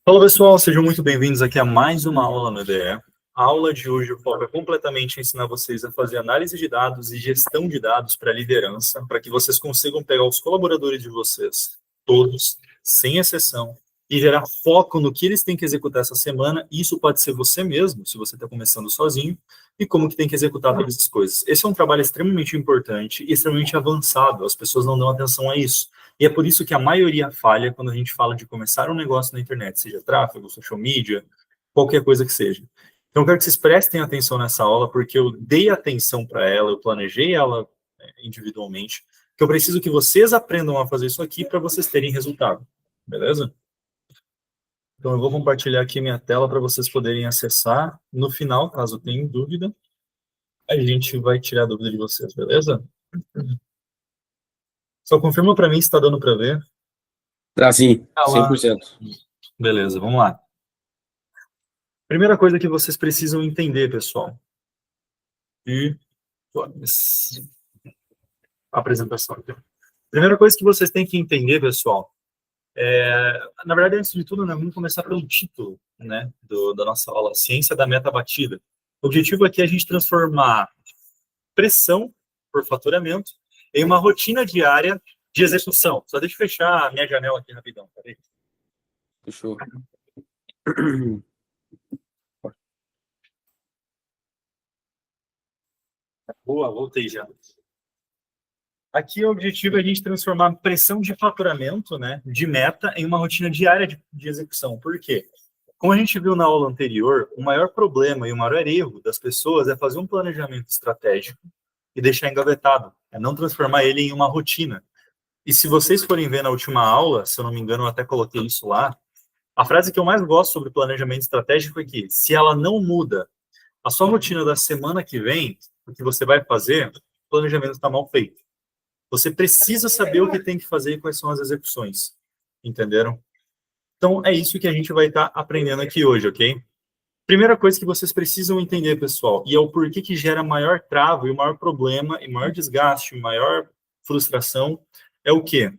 Fala pessoal, sejam muito bem-vindos aqui a mais uma aula no EDE. A aula de hoje foca completamente em ensinar vocês a fazer análise de dados e gestão de dados para liderança, para que vocês consigam pegar os colaboradores de vocês, todos, sem exceção, e gerar foco no que eles têm que executar essa semana. Isso pode ser você mesmo, se você está começando sozinho, e como que tem que executar todas essas coisas. Esse é um trabalho extremamente importante e extremamente avançado, as pessoas não dão atenção a isso. E é por isso que a maioria falha quando a gente fala de começar um negócio na internet, seja tráfego, social media, qualquer coisa que seja. Então, eu quero que vocês prestem atenção nessa aula, porque eu dei atenção para ela, eu planejei ela individualmente, que eu preciso que vocês aprendam a fazer isso aqui para vocês terem resultado. Beleza? Então, eu vou compartilhar aqui minha tela para vocês poderem acessar. No final, caso tenham dúvida, a gente vai tirar a dúvida de vocês, beleza? Só confirma para mim se está dando para ver. Ah, sim, Ah lá. 100%. Beleza, vamos lá. Primeira coisa que vocês precisam entender, pessoal. E apresentação. Primeira coisa que vocês têm que entender, pessoal, na verdade, antes de tudo, né, vamos começar pelo título, né, da nossa aula, Ciência da Meta Batida. O objetivo aqui é a gente transformar pressão por faturamento em uma rotina diária de execução. Só deixa eu fechar a minha janela aqui rapidão, peraí. Fechou. Boa, voltei já. Aqui o objetivo é a gente transformar a pressão de faturamento, né, de meta, em uma rotina diária de execução. Por quê? Como a gente viu na aula anterior, o maior problema e o maior erro das pessoas é fazer um planejamento estratégico e deixar engavetado, é não transformar ele em uma rotina. E se vocês forem ver na última aula, se eu não me engano, eu até coloquei isso lá, a frase que eu mais gosto sobre planejamento estratégico é que, se ela não muda a sua rotina da semana que vem, o que você vai fazer, o planejamento está mal feito. Você precisa saber o que tem que fazer e quais são as execuções. Entenderam? Então, é isso que a gente vai estar aprendendo aqui hoje, ok? Primeira coisa que vocês precisam entender, pessoal, e é o porquê que gera maior trava e o maior problema, e maior desgaste, maior frustração, é o quê?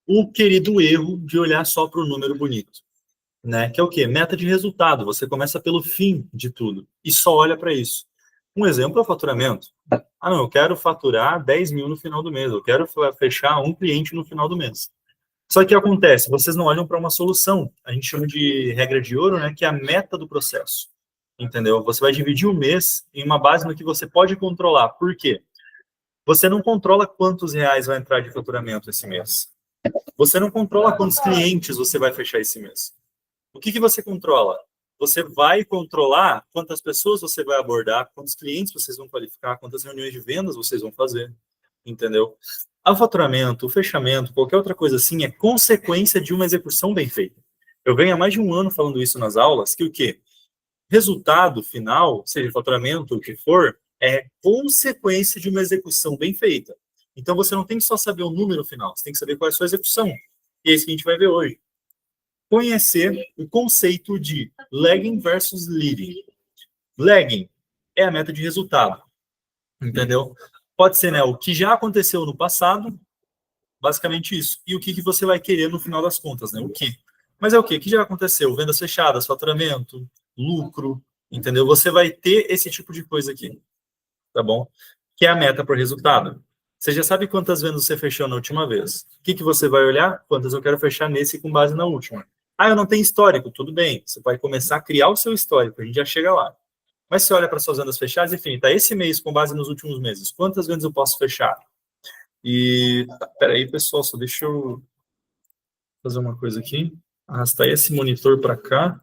O querido erro de olhar só para o número bonito, né? Que é o quê? Meta de resultado. Você começa pelo fim de tudo e só olha para isso. Um exemplo é o faturamento. Ah, não, eu quero faturar 10 mil no final do mês, eu quero fechar um cliente no final do mês. Só que o que acontece? Vocês não olham para uma solução. A gente chama de regra de ouro, né? Que é a meta do processo. Entendeu? Você vai dividir o mês em uma base no que você pode controlar. Por quê? Você não controla quantos reais vai entrar de faturamento esse mês. Você não controla quantos clientes você vai fechar esse mês. O que você controla? Você vai controlar quantas pessoas você vai abordar, quantos clientes vocês vão qualificar, quantas reuniões de vendas vocês vão fazer, entendeu? O faturamento, o fechamento, qualquer outra coisa assim é consequência de uma execução bem feita. Eu venho há mais de um ano falando isso nas aulas, que o quê? Resultado final, seja faturamento, o que for, é consequência de uma execução bem feita. Então você não tem que só saber o número final, você tem que saber qual é a sua execução. E é isso que a gente vai ver hoje. Conhecer o conceito de lagging versus leading. Lagging é a meta de resultado, entendeu? Pode ser, né, o que já aconteceu no passado, basicamente isso. E o que você vai querer no final das contas, né? O que? Mas é o que? O que já aconteceu? Vendas fechadas, faturamento, lucro, entendeu? Você vai ter esse tipo de coisa aqui, tá bom? Que é a meta por resultado. Você já sabe quantas vendas você fechou na última vez. O que você vai olhar? Quantas eu quero fechar nesse com base na última. Ah, eu não tenho histórico. Tudo bem. Você vai começar a criar o seu histórico. A gente já chega lá. Mas você olha para suas vendas fechadas e enfim, tá esse mês com base nos últimos meses. Quantas vendas eu posso fechar? E, peraí, pessoal, só deixa eu fazer uma coisa aqui. Arrastar esse monitor para cá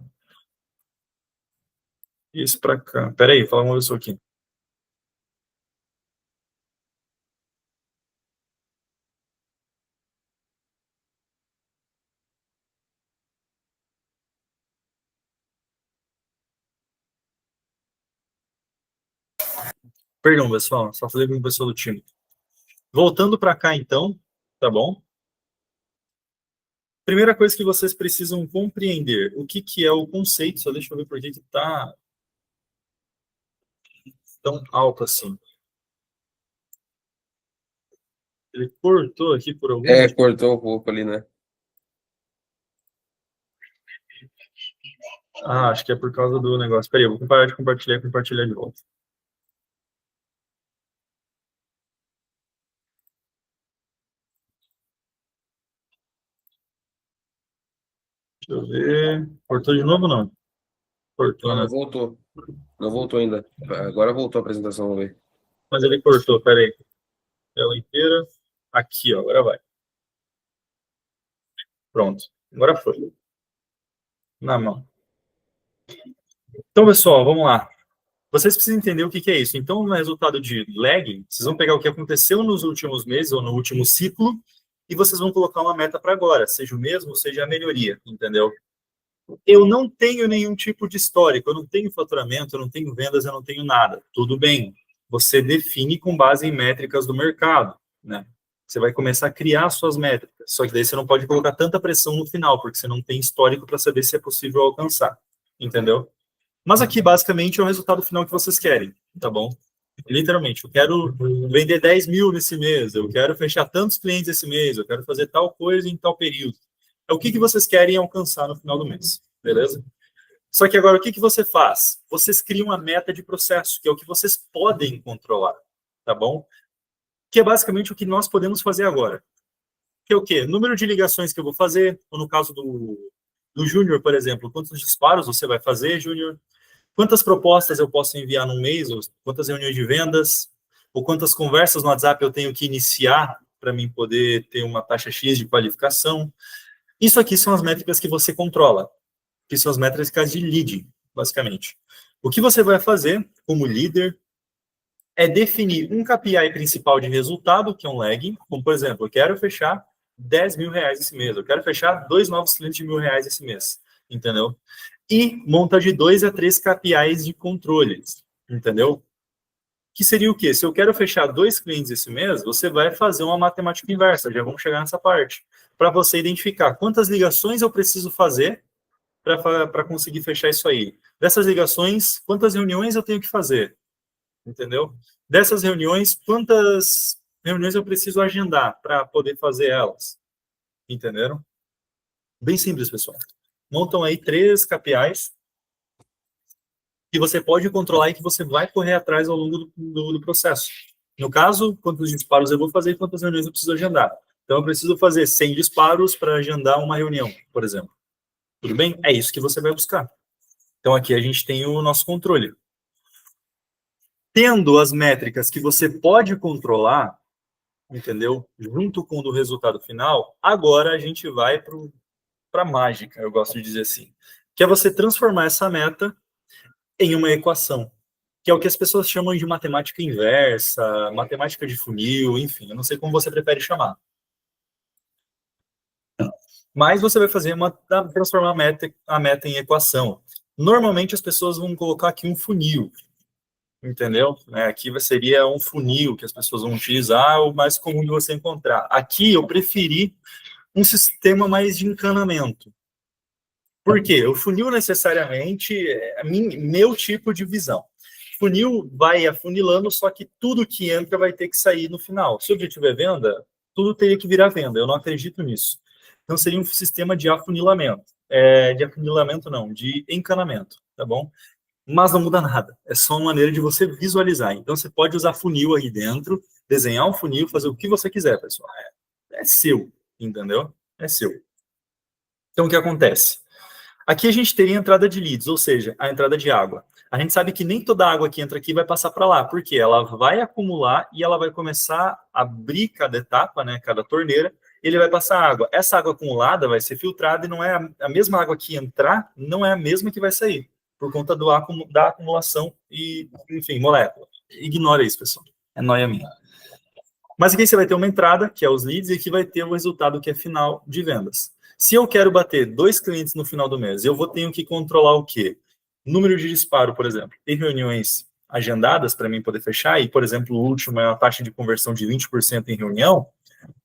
e esse para cá. Peraí, fala uma vez só aqui. Perdão, pessoal, só falei com o pessoal do time. Voltando para cá, então, tá bom? Primeira coisa que vocês precisam compreender, o que é o conceito, só deixa eu ver por que está tão alto assim. Ele cortou aqui por algum motivo. Cortou um pouco ali, né? Acho que é por causa do negócio. Peraí, eu vou parar de compartilhar e compartilhar de volta. Deixa eu ver. Cortou de novo ou não? Cortou, Não, né? não voltou. Não voltou ainda. Agora voltou a apresentação, vamos ver. Mas ele cortou, peraí. Tela inteira. Aqui, ó, agora vai. Pronto. Agora foi. Na mão. Então, pessoal, vamos lá. Vocês precisam entender o que é isso. Então, no resultado de lag, vocês vão pegar o que aconteceu nos últimos meses ou no último ciclo e vocês vão colocar uma meta para agora, seja o mesmo, seja a melhoria, entendeu? Eu não tenho nenhum tipo de histórico, eu não tenho faturamento, eu não tenho vendas, eu não tenho nada. Tudo bem. Você define com base em métricas do mercado, né? Você vai começar a criar suas métricas. Só que daí você não pode colocar tanta pressão no final, porque você não tem histórico para saber se é possível alcançar, entendeu? Mas aqui, basicamente, é o resultado final que vocês querem, tá bom? Literalmente, eu quero vender 10 mil nesse mês, eu quero fechar tantos clientes esse mês, eu quero fazer tal coisa em tal período. É o que vocês querem alcançar no final do mês, beleza? Só que agora, o que você faz? Vocês criam uma meta de processo, que é o que vocês podem controlar, tá bom? Que é basicamente o que nós podemos fazer agora. Que é o quê? Número de ligações que eu vou fazer, ou no caso do Júnior, por exemplo, quantos disparos você vai fazer, Júnior? Quantas propostas eu posso enviar num mês, ou quantas reuniões de vendas, ou quantas conversas no WhatsApp eu tenho que iniciar para mim poder ter uma taxa X de qualificação. Isso aqui são as métricas que você controla, que são as métricas de lead, basicamente. O que você vai fazer como líder é definir um KPI principal de resultado, que é um lagging, como, por exemplo, eu quero fechar 10 mil reais esse mês, eu quero fechar 2 novos clientes de R$ 1.000 esse mês, entendeu? E monta de 2 a 3 KPIs de controles, entendeu? Que seria o quê? Se eu quero fechar 2 clientes esse mês, você vai fazer uma matemática inversa, já vamos chegar nessa parte, para você identificar quantas ligações eu preciso fazer para conseguir fechar isso aí. Dessas ligações, quantas reuniões eu tenho que fazer, entendeu? Dessas reuniões, quantas reuniões eu preciso agendar para poder fazer elas, entenderam? Bem simples, pessoal. Montam aí 3 KPIs que você pode controlar e que você vai correr atrás ao longo do processo. No caso, quantos disparos eu vou fazer e quantas reuniões eu preciso agendar. Então, eu preciso fazer 100 disparos para agendar uma reunião, por exemplo. Tudo bem? É isso que você vai buscar. Então, aqui a gente tem o nosso controle. Tendo as métricas que você pode controlar, entendeu? Junto com o do resultado final, agora a gente vai para a mágica, eu gosto de dizer assim, que é você transformar essa meta em uma equação, que é o que as pessoas chamam de matemática inversa, matemática de funil, enfim, eu não sei como você prefere chamar. Mas você vai fazer transformar a meta em equação. Normalmente as pessoas vão colocar aqui um funil, entendeu? Aqui seria um funil que as pessoas vão utilizar, o mais comum de você encontrar. Aqui eu preferi um sistema mais de encanamento. Por quê? O funil necessariamente é meu tipo de visão. Funil vai afunilando, só que tudo que entra vai ter que sair no final. Se o objetivo é venda, tudo teria que virar venda. Eu não acredito nisso. Então seria um sistema de afunilamento. De afunilamento não, de encanamento, tá bom? Mas não muda nada. É só uma maneira de você visualizar. Então você pode usar funil aí dentro, desenhar um funil, fazer o que você quiser, pessoal. É seu, entendeu? É seu. Então o que acontece? Aqui a gente teria a entrada de leads, ou seja, a entrada de água. A gente sabe que nem toda a água que entra aqui vai passar para lá, porque ela vai acumular e ela vai começar a abrir cada etapa, né, cada torneira, e ele vai passar água. Essa água acumulada vai ser filtrada e não é a mesma água que entrar, não é a mesma que vai sair, por conta da acumulação e, enfim, molécula. Ignora isso, pessoal. É nóia minha. Mas aqui você vai ter uma entrada, que é os leads, e aqui vai ter o resultado, que é final de vendas. Se eu quero bater 2 clientes no final do mês, eu tenho que controlar o quê? Número de disparo, por exemplo. Tem reuniões agendadas para mim poder fechar, e, por exemplo, o último é uma taxa de conversão de 20% em reunião,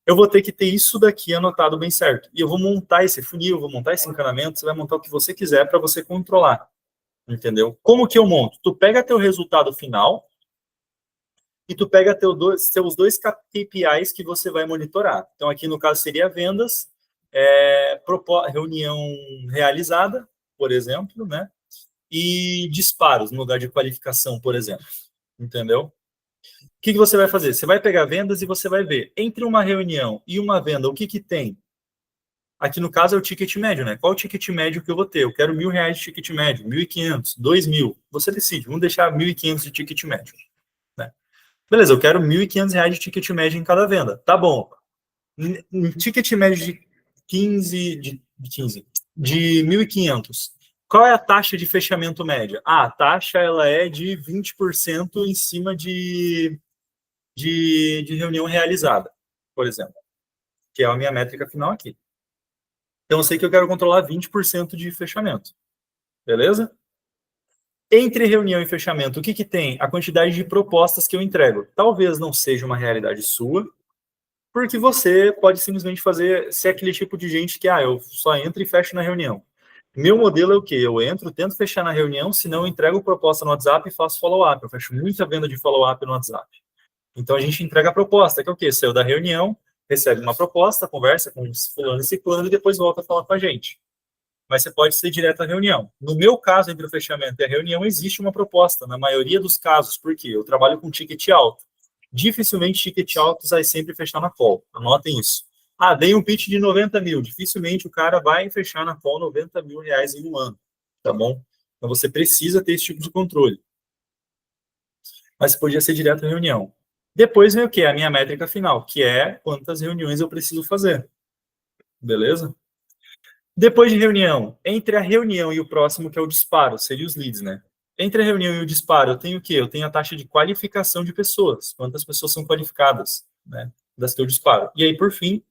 eu vou ter que ter isso daqui anotado bem certo. E eu vou montar esse funil, vou montar esse encanamento, você vai montar o que você quiser para você controlar. Entendeu? Como que eu monto? Tu pega teu resultado final e tu pega seus 2 KPIs que você vai monitorar. Então, aqui no caso seria vendas, reunião realizada, por exemplo, né? e disparos no lugar de qualificação, por exemplo. Entendeu? O que você vai fazer? Você vai pegar vendas e você vai ver, entre uma reunião e uma venda, o que tem? Aqui no caso é o ticket médio, né? Qual o ticket médio que eu vou ter? Eu quero R$1.000 de ticket médio, 1.500, 2.000. Você decide, vamos deixar 1.500 de ticket médio. Né? Beleza, eu quero R$1.500 de ticket médio em cada venda. Tá bom. Um ticket médio de 1.500. Qual é a taxa de fechamento média? A taxa ela é de 20% em cima de reunião realizada, por exemplo, que é a minha métrica final aqui. Então, eu sei que eu quero controlar 20% de fechamento. Beleza? Entre reunião e fechamento, o que tem? A quantidade de propostas que eu entrego. Talvez não seja uma realidade sua, porque você pode simplesmente ser aquele tipo de gente que, eu só entro e fecho na reunião. Meu modelo é o quê? Eu entro, tento fechar na reunião, senão eu entrego proposta no WhatsApp e faço follow-up. Eu fecho muita venda de follow-up no WhatsApp. Então, a gente entrega a proposta, que é o quê? Saiu da reunião, recebe uma proposta, conversa com fulano e ciclano e depois volta a falar com a gente. Mas você pode ser direto à reunião. No meu caso, entre o fechamento e a reunião, existe uma proposta, na maioria dos casos, porque eu trabalho com ticket alto. Dificilmente ticket alto vai sempre fechar na call. Anotem isso. Dei um pitch de 90 mil. Dificilmente o cara vai fechar na call 90 mil reais em um ano. Tá bom? Então você precisa ter esse tipo de controle. Mas podia ser direto à reunião. Depois vem o quê? A minha métrica final, que é quantas reuniões eu preciso fazer. Beleza? Depois de reunião, entre a reunião e o próximo, que é o disparo, seria os leads, né? Entre a reunião e o disparo, eu tenho o quê? Eu tenho a taxa de qualificação de pessoas. Quantas pessoas são qualificadas, né? Das que eu disparo. E aí, por fim,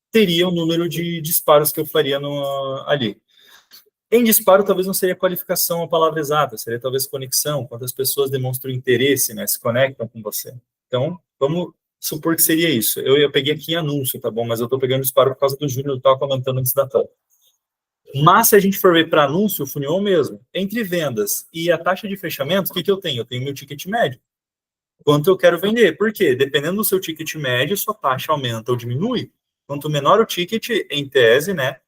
teria o número de disparos que eu faria ali. Em disparo, talvez não seria qualificação a palavra exata, seria talvez conexão, quantas pessoas demonstram interesse, né? Se conectam com você. Então, vamos supor que seria isso. Eu peguei aqui em anúncio, tá bom? Mas eu estou pegando disparo por causa do Júnior, eu estava comentando antes da tela. Mas se a gente for ver para anúncio, o funil é o mesmo. Entre vendas e a taxa de fechamento, o que eu tenho? Eu tenho meu ticket médio. Quanto eu quero vender? Por quê? Dependendo do seu ticket médio, sua taxa aumenta ou diminui. Quanto menor o ticket, em tese, né?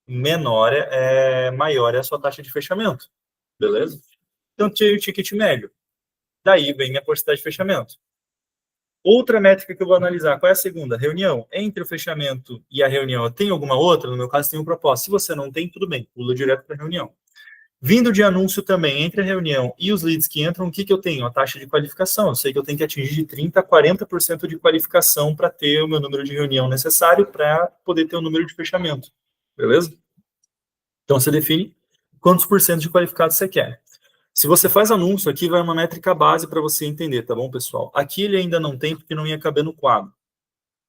Maior é a sua taxa de fechamento. Beleza? Então, tenho o ticket médio. Daí vem minha porcentagem de fechamento. Outra métrica que eu vou analisar, qual é a segunda? Reunião. Entre o fechamento e a reunião, eu tenho alguma outra? No meu caso, tenho proposta. Se você não tem, tudo bem, pula direto para a reunião. Vindo de anúncio também, entre a reunião e os leads que entram, o que eu tenho? A taxa de qualificação. Eu sei que eu tenho que atingir de 30% a 40% de qualificação para ter o meu número de reunião necessário para poder ter o número de fechamento. Beleza? Então, você define quantos por cento de qualificados você quer. Se você faz anúncio, aqui vai uma métrica base para você entender, tá bom, pessoal? Aqui ele ainda não tem, porque não ia caber no quadro.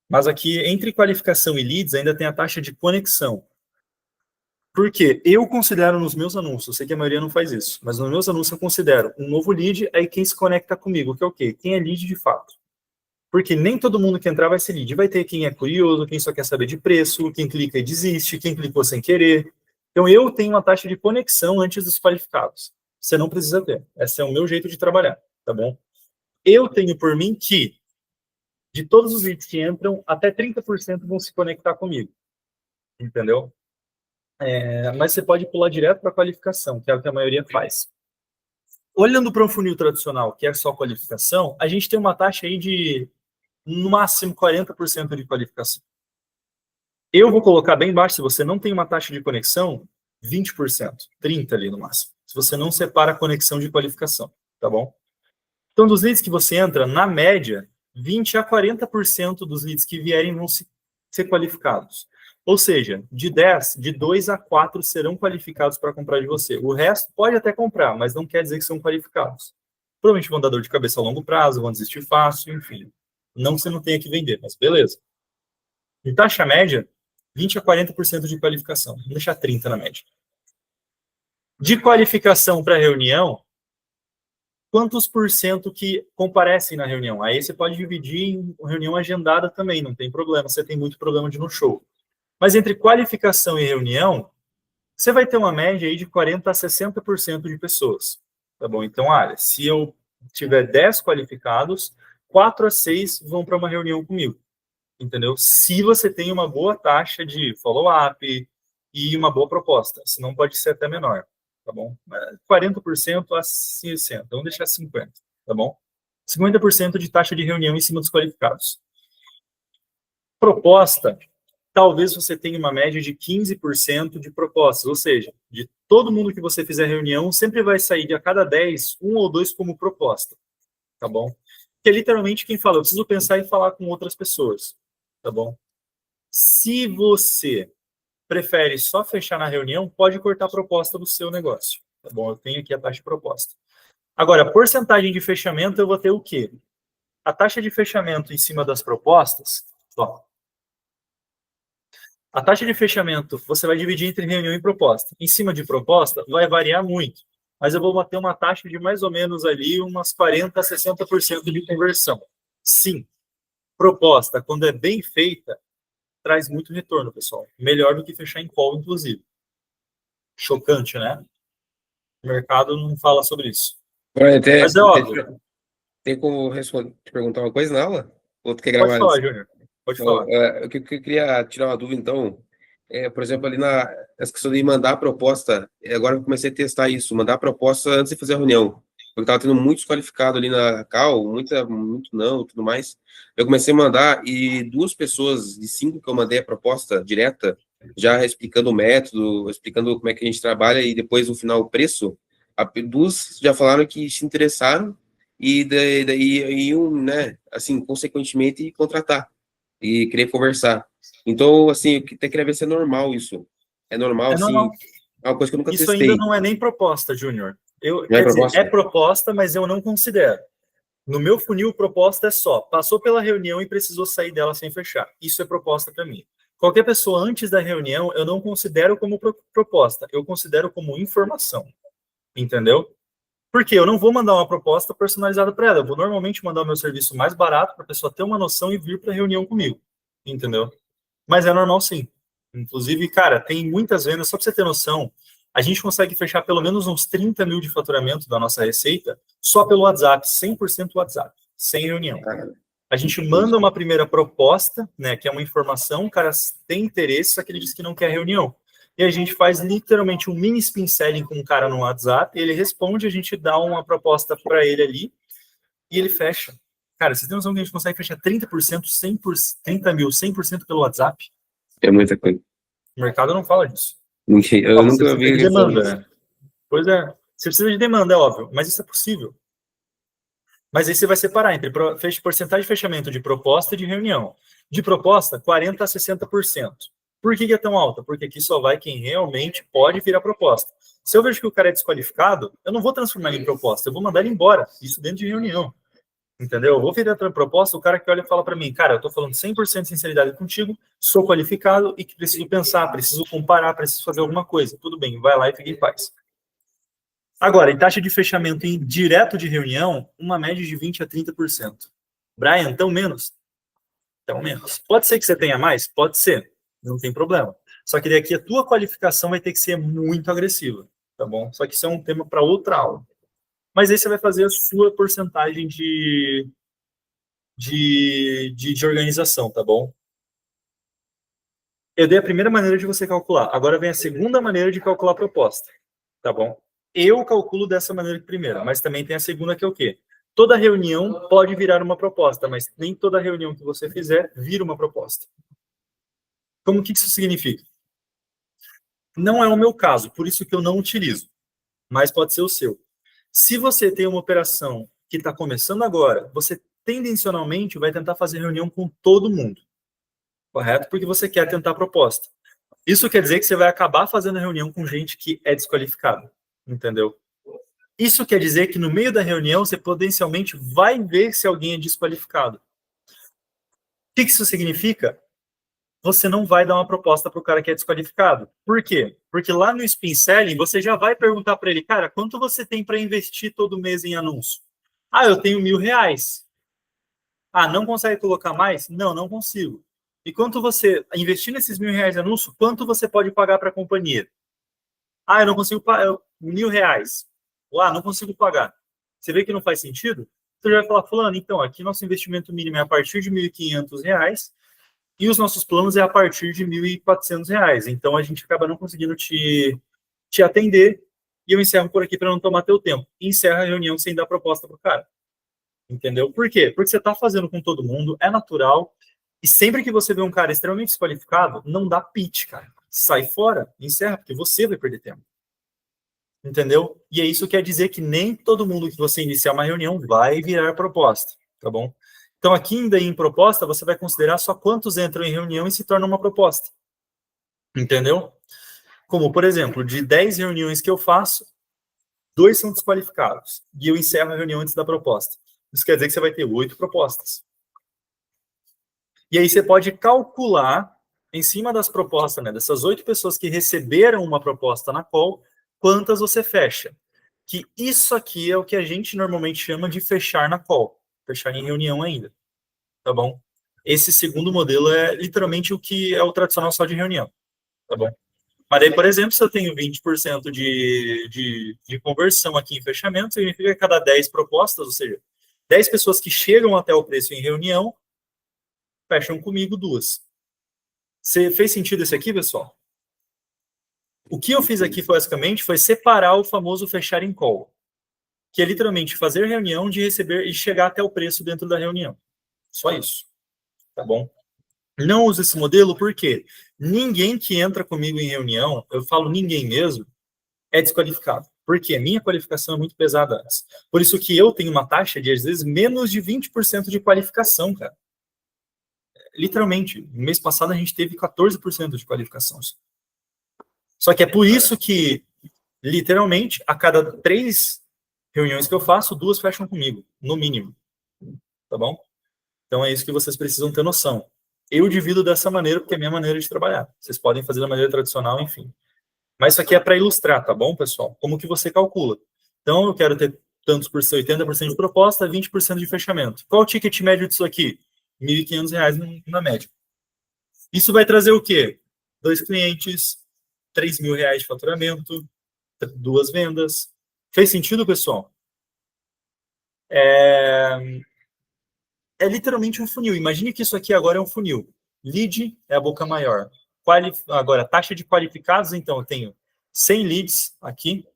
Mas aqui, entre qualificação e leads, ainda tem a taxa de conexão. Por quê? Eu considero nos meus anúncios, eu sei que a maioria não faz isso, mas nos meus anúncios eu considero um novo lead, aí quem se conecta comigo, que é o quê? Quem é lead de fato. Porque nem todo mundo que entrar vai ser lead. Vai ter quem é curioso, quem só quer saber de preço, quem clica e desiste, quem clicou sem querer. Então, eu tenho uma taxa de conexão antes dos qualificados. Você não precisa ter. Esse é o meu jeito de trabalhar, tá bom? Eu tenho por mim que, de todos os leads que entram, até 30% vão se conectar comigo. Entendeu? Mas você pode pular direto para a qualificação, que é o que a maioria faz. Olhando para um funil tradicional, que é só qualificação, a gente tem uma taxa aí de, no máximo, 40% de qualificação. Eu vou colocar bem baixo, se você não tem uma taxa de conexão, 20%, 30% ali no máximo. Se você não separa a conexão de qualificação, tá bom? Então, dos leads que você entra, na média, 20% a 40% dos leads que vierem vão ser qualificados. Ou seja, de 10, de 2 a 4 serão qualificados para comprar de você. O resto pode até comprar, mas não quer dizer que são qualificados. Provavelmente vão dar dor de cabeça a longo prazo, vão desistir fácil, enfim. Não que você não tenha que vender, mas beleza. Em taxa média, 20% a 40% de qualificação. Vamos deixar 30% na média. De qualificação para reunião, quantos por cento que comparecem na reunião? Aí você pode dividir em reunião agendada também, não tem problema, você tem muito problema de ir no show. Mas entre qualificação e reunião, você vai ter uma média aí de 40% a 60% de pessoas. Tá bom? Então, se eu tiver 10 qualificados, 4 a 6 vão para uma reunião comigo. Entendeu? Se você tem uma boa taxa de follow-up e uma boa proposta, senão pode ser até menor. tá bom? 40% a 60%, vamos deixar 50%, tá bom? 50% de taxa de reunião em cima dos qualificados. Proposta, talvez você tenha uma média de 15% de propostas, ou seja, de todo mundo que você fizer reunião, sempre vai sair de a cada 10, um ou dois como proposta, tá bom? Que é literalmente quem fala, eu preciso pensar e falar com outras pessoas, tá bom? Se você prefere só fechar na reunião, pode cortar a proposta do seu negócio, tá bom? Eu tenho aqui a taxa de proposta. Agora, a porcentagem de fechamento, eu vou ter o quê? A taxa de fechamento em cima das propostas, ó. A taxa de fechamento, você vai dividir entre reunião e proposta. Em cima de proposta, vai variar muito, mas eu vou bater uma taxa de mais ou menos ali umas 40% a 60% de conversão. Sim, proposta, quando é bem feita, traz muito retorno, pessoal. Melhor do que fechar em call, inclusive. Chocante, né? O mercado não fala sobre isso. Mas é óbvio. Tem como te perguntar uma coisa na aula? Ou tu quer Pode gravar falar, antes? Júnior. Pode falar. O que eu queria tirar uma dúvida, então, por exemplo, ali essa questão de mandar a proposta, agora eu comecei a testar isso, mandar a proposta antes de fazer a reunião. Porque estava tendo muitos qualificados ali na call, muito não e tudo mais. Eu comecei a mandar e 2 pessoas de 5 que eu mandei a proposta direta, já explicando o método, explicando como é que a gente trabalha e depois no final o preço, 2 já falaram que se interessaram e daí iam, né, assim, consequentemente, contratar e querer conversar. Então, assim, eu até queria ver se é normal isso. É normal, É assim, normal. é uma coisa que eu nunca Isso ainda testei. não é nem proposta, Júnior. Já é Quer dizer, é proposta? proposta, mas eu não considero. No meu funil, proposta é só, passou pela reunião e precisou sair dela sem fechar. Isso é proposta para mim. Qualquer pessoa antes da reunião, eu não considero como proposta, eu considero como informação. Entendeu? Porque eu não vou mandar uma proposta personalizada para ela. Eu vou normalmente mandar o meu serviço mais barato para a pessoa ter uma noção e vir para a reunião comigo. Entendeu? Mas é normal sim. Inclusive, cara, tem muitas vendas, só para você ter noção, a gente consegue fechar pelo menos uns 30 mil de faturamento da nossa receita só pelo WhatsApp, 100% WhatsApp, sem reunião. A gente manda uma primeira proposta, né, que é uma informação, o cara tem interesse, só que ele diz que não quer reunião. E a gente faz literalmente um mini spin selling com o cara no WhatsApp, ele responde, a gente dá uma proposta para ele ali e ele fecha. Cara, você tem noção que a gente consegue fechar 30%, 100%, 30 mil, 100% pelo WhatsApp? É muita coisa. O mercado não fala disso. Eu Você nunca precisa vi de questão demanda, disso. né? Pois é. Você precisa de demanda, é óbvio, mas isso é possível. Mas aí você vai separar entre porcentagem de fechamento de proposta e de reunião. De proposta, 40% a 60%. Por que é tão alta? Porque aqui só vai quem realmente pode virar proposta. Se eu vejo que o cara é desqualificado, eu não vou transformar ele em proposta, eu vou mandar ele embora. Isso dentro de reunião. Entendeu? Eu vou virar a proposta, o cara que olha e fala para mim, cara, eu tô falando 100% de sinceridade contigo, sou qualificado e que preciso pensar, preciso comparar, preciso fazer alguma coisa. Tudo bem, vai lá e fica em paz. Agora, em taxa de fechamento em direto de reunião, uma média de 20% a 30%. Brian, tão menos? Tão menos. Pode ser que você tenha mais? Pode ser. Não tem problema. Só que daqui a tua qualificação vai ter que ser muito agressiva, tá bom? Só que isso é um tema para outra aula. Mas aí você vai fazer a sua porcentagem de organização, tá bom? Eu dei a primeira maneira de você calcular. Agora vem a segunda maneira de calcular a proposta, tá bom? Eu calculo dessa maneira primeira, mas também tem a segunda que é o quê? Toda reunião pode virar uma proposta, mas nem toda reunião que você fizer vira uma proposta. Como que isso significa? Não é o meu caso, por isso que eu não utilizo, mas pode ser o seu. Se você tem uma operação que está começando agora, você tendencionalmente vai tentar fazer reunião com todo mundo, correto? Porque você quer tentar proposta. Isso quer dizer que você vai acabar fazendo reunião com gente que é desqualificada, entendeu? Isso quer dizer que no meio da reunião você potencialmente vai ver se alguém é desqualificado. O que isso significa? Você não vai dar uma proposta para o cara que é desqualificado. Por quê? Porque lá no Spin Selling você já vai perguntar para ele, cara, quanto você tem para investir todo mês em anúncio? Ah, eu tenho R$1.000. Ah, não consegue colocar mais? Não, não consigo. E quanto você investir nesses R$1.000 em anúncio, quanto você pode pagar para a companhia? Ah, eu não consigo pagar R$1.000. Ah, não consigo pagar. Você vê que não faz sentido? Você já vai falar, fulano, então, aqui nosso investimento mínimo é a partir de R$1.500 e os nossos planos é a partir de R$1.400. Então, a gente acaba não conseguindo te atender e eu encerro por aqui para não tomar teu tempo. E encerra a reunião sem dar proposta pro cara. Entendeu? Por quê? Porque você está fazendo com todo mundo, é natural, e sempre que você vê um cara extremamente desqualificado, não dá pitch, cara. Sai fora, encerra, porque você vai perder tempo. Entendeu? E é isso que quer dizer que nem todo mundo que você iniciar uma reunião vai virar proposta, tá bom? Então, aqui ainda em proposta, você vai considerar só quantos entram em reunião e se tornam uma proposta. Entendeu? Como, por exemplo, de 10 reuniões que eu faço, 2 são desqualificados. E eu encerro a reunião antes da proposta. Isso quer dizer que você vai ter 8 propostas. E aí você pode calcular, em cima das propostas, né, dessas 8 pessoas que receberam uma proposta na call, quantas você fecha. Que isso aqui é o que a gente normalmente chama de fechar na call. Fechar em reunião ainda. Tá bom? Esse segundo modelo é literalmente o que é o tradicional só de reunião. Tá bom? Mas aí, por exemplo, se eu tenho 20% de conversão aqui em fechamento, significa que cada 10 propostas, ou seja, 10 pessoas que chegam até o preço em reunião, fecham comigo 2. Você fez sentido esse aqui, pessoal? O que eu fiz aqui, basicamente, foi separar o famoso fechar em call, que é literalmente fazer reunião de receber e chegar até o preço dentro da reunião. Só isso. Tá bom? Não uso esse modelo porque ninguém que entra comigo em reunião, eu falo ninguém mesmo, é desqualificado. Porque a minha qualificação é muito pesada antes. Por isso que eu tenho uma taxa de, às vezes, menos de 20% de qualificação, cara. Literalmente, no mês passado a gente teve 14% de qualificação. Só que é por isso que, literalmente, a cada 3 reuniões que eu faço, 2 fecham comigo, no mínimo. Tá bom? Então é isso que vocês precisam ter noção. Eu divido dessa maneira porque é a minha maneira de trabalhar. Vocês podem fazer da maneira tradicional, enfim. Mas isso aqui é para ilustrar, tá bom, pessoal? Como que você calcula? Então, eu quero ter tantos por cento, 80% de proposta, 20% de fechamento. Qual o ticket médio disso aqui? R$ 1.500 na média. Isso vai trazer o quê? 2 clientes, R$ 3.000 de faturamento, 2 vendas. Fez sentido, pessoal? É literalmente um funil. Imagine que isso aqui agora é um funil. Lead é a boca maior. Agora, taxa de qualificados, então, eu tenho 100 leads aqui.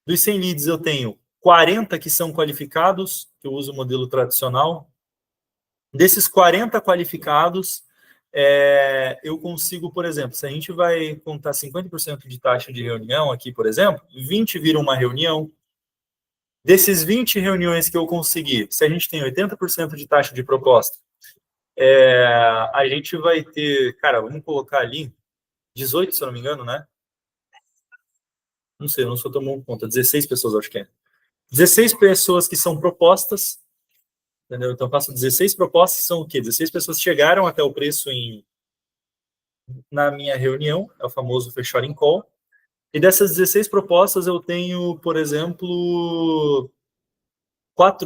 Dos 100 leads, eu tenho 40 que são qualificados, que eu uso o modelo tradicional. Desses 40 qualificados, eu consigo, por exemplo, se a gente vai contar 50% de taxa de reunião aqui, por exemplo, 20 viram uma reunião. Desses 20 reuniões que eu consegui, se a gente tem 80% de taxa de proposta, a gente vai ter, cara, vamos colocar ali 18, se eu não me engano, né? Não sei, não sou tomando conta, 16 pessoas, acho que é. 16 pessoas que são propostas, entendeu? Então, eu faço 16 propostas, que são o quê? 16 pessoas chegaram até o preço na minha reunião, é o famoso fechar em call. E dessas 16 propostas, eu tenho, por exemplo,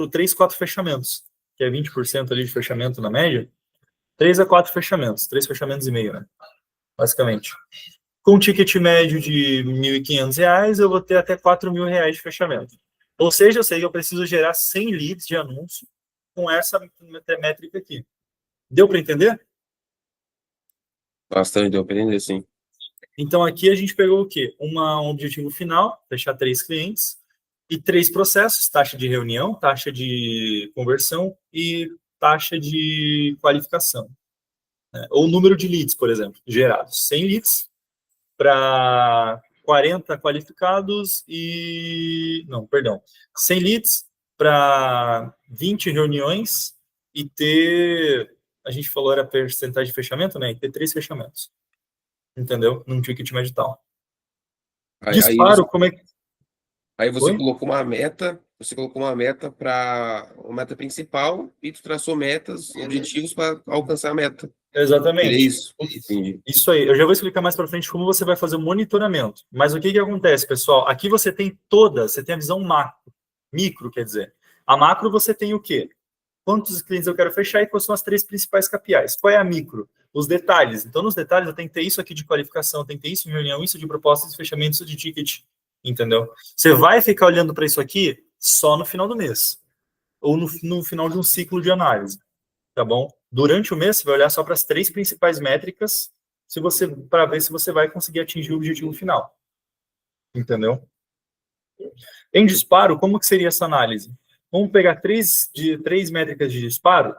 3, 4 fechamentos, que é 20% ali de fechamento na média. 3 a 4 fechamentos, 3 fechamentos e meio, né? Basicamente. Com um ticket médio de R$ 1.500, eu vou ter até R$ 4.000 de fechamento. Ou seja, eu sei que eu preciso gerar 100 leads de anúncio com essa métrica aqui. Deu para entender? Bastante, deu para entender, sim. Então, aqui a gente pegou o quê? Um objetivo final, fechar 3 clientes, e 3 processos, taxa de reunião, taxa de conversão e taxa de qualificação. Né? Ou número de leads, por exemplo, gerados. 100 leads para 40 qualificados e... Não, perdão. 100 leads para 20 reuniões e ter... A gente falou era percentagem de fechamento, né? E ter 3 fechamentos. Entendeu? Num ticket médio tal. Disparo, como é que... Aí você Oi? colocou uma meta, para uma meta principal e tu traçou metas, objetivos para alcançar a meta. É Exatamente. isso. Entendi. Isso aí. Eu já vou explicar mais para frente como você vai fazer o monitoramento. Mas o que que acontece, pessoal? Aqui você tem você tem a visão macro, micro, quer dizer. A macro você tem o quê? Quantos clientes eu quero fechar e quais são as 3 principais KPIs. Qual é a micro? Os detalhes. Então, nos detalhes, eu tenho que ter isso aqui de qualificação, eu tenho que ter isso em reunião, isso de propostas de fechamento, isso de ticket. Entendeu? Você vai ficar olhando para isso aqui só no final do mês. Ou no final de um ciclo de análise. Tá bom? Durante o mês, você vai olhar só para as 3 principais métricas para ver se você vai conseguir atingir o objetivo final. Entendeu? Em disparo, como que seria essa análise? Vamos pegar três métricas de disparo,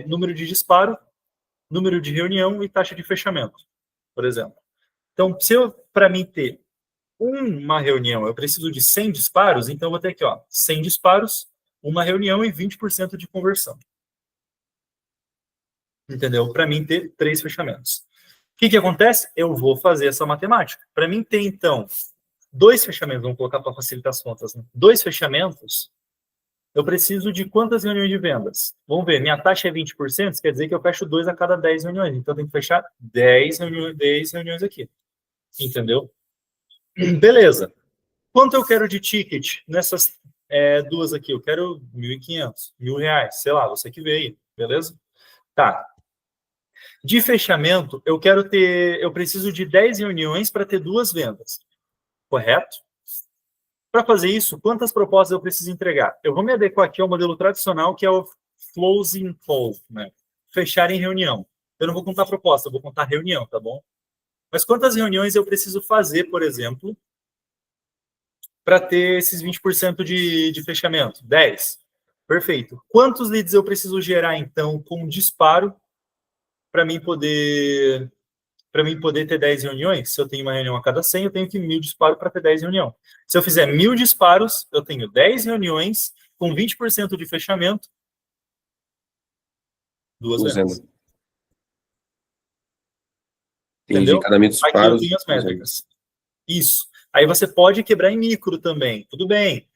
número de disparo, número de reunião e taxa de fechamento, por exemplo. Então, para mim ter uma reunião, eu preciso de 100 disparos, então eu vou ter aqui, 100 disparos, uma reunião e 20% de conversão. Entendeu? Para mim ter 3 fechamentos. O que acontece? Eu vou fazer essa matemática. Para mim ter, então, 2 fechamentos, vamos colocar para facilitar as contas, né? 2 fechamentos, eu preciso de quantas reuniões de vendas? Vamos ver, minha taxa é 20%, isso quer dizer que eu fecho 2 a cada 10 reuniões. Então, eu tenho que fechar 10 reuniões aqui. Entendeu? Beleza. Quanto eu quero de ticket nessas duas aqui? Eu quero 1.500, R$ 1.000, sei lá, você que veio, beleza? Tá. De fechamento, eu preciso de 10 reuniões para ter 2 vendas. Correto? Para fazer isso, quantas propostas eu preciso entregar? Eu vou me adequar aqui ao modelo tradicional, que é o closing call, né? Fechar em reunião. Eu não vou contar proposta, eu vou contar reunião, tá bom? Mas quantas reuniões eu preciso fazer, por exemplo, para ter esses 20% de fechamento? 10. Perfeito. Quantos leads eu preciso gerar, então, com disparo para mim poder ter 10 reuniões? Se eu tenho uma reunião a cada 100, eu tenho que 1.000 disparos para ter 10 reuniões. Se eu fizer 1.000 disparos, eu tenho 10 reuniões com 20% de fechamento, 2 vendas. Entendeu? Cada 1.000 disparos, aqui eu tenho as métricas. Isso. Aí você pode quebrar em micro também. Tudo bem.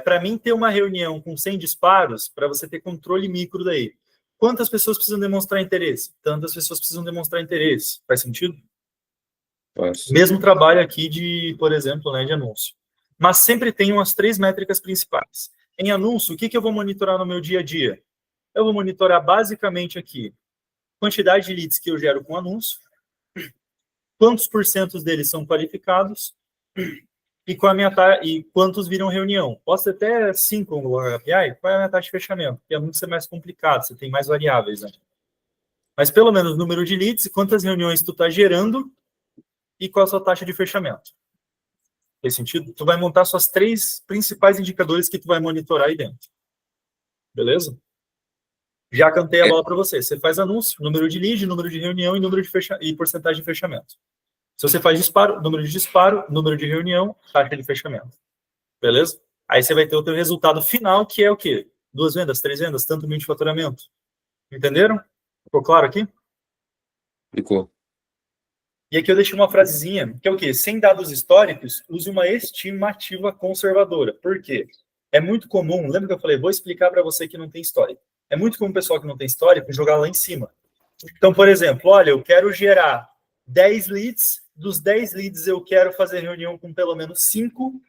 Para mim ter uma reunião com 100 disparos, para você ter controle micro daí. Quantas pessoas precisam demonstrar interesse? Tantas pessoas precisam demonstrar interesse. Faz sentido? Faz. Mesmo trabalho aqui por exemplo, né, de anúncio. Mas sempre tem umas 3 métricas principais. Em anúncio, o que eu vou monitorar no meu dia a dia? Eu vou monitorar basicamente aqui quantidade de leads que eu gero com anúncio, quantos porcentos deles são qualificados e quantos viram reunião. Posso ter até 5 no API, qual é a minha taxa de fechamento? Porque anúncio é mais complicado, você tem mais variáveis, né? Mas pelo menos o número de leads, quantas reuniões tu está gerando e qual a sua taxa de fechamento. Faz sentido? Tu vai montar suas 3 principais indicadores que tu vai monitorar aí dentro. Beleza? Já cantei a bola para você. Você faz anúncio, número de lead, número de reunião e porcentagem de fechamento. Se você faz disparo, número de disparo, número de reunião, taxa de fechamento. Beleza? Aí você vai ter o teu resultado final, que é o quê? 2 vendas, 3 vendas, tanto mil de faturamento. Entenderam? Ficou claro aqui? Ficou. E aqui eu deixei uma frasezinha, que é o quê? Sem dados históricos, use uma estimativa conservadora. Por quê? É muito comum, lembra que eu falei, vou explicar para você que não tem histórico. É muito comum o pessoal que não tem histórico jogar lá em cima. Então, por exemplo, olha, eu quero gerar 10 leads, dos 10 leads eu quero fazer reunião com pelo menos 5,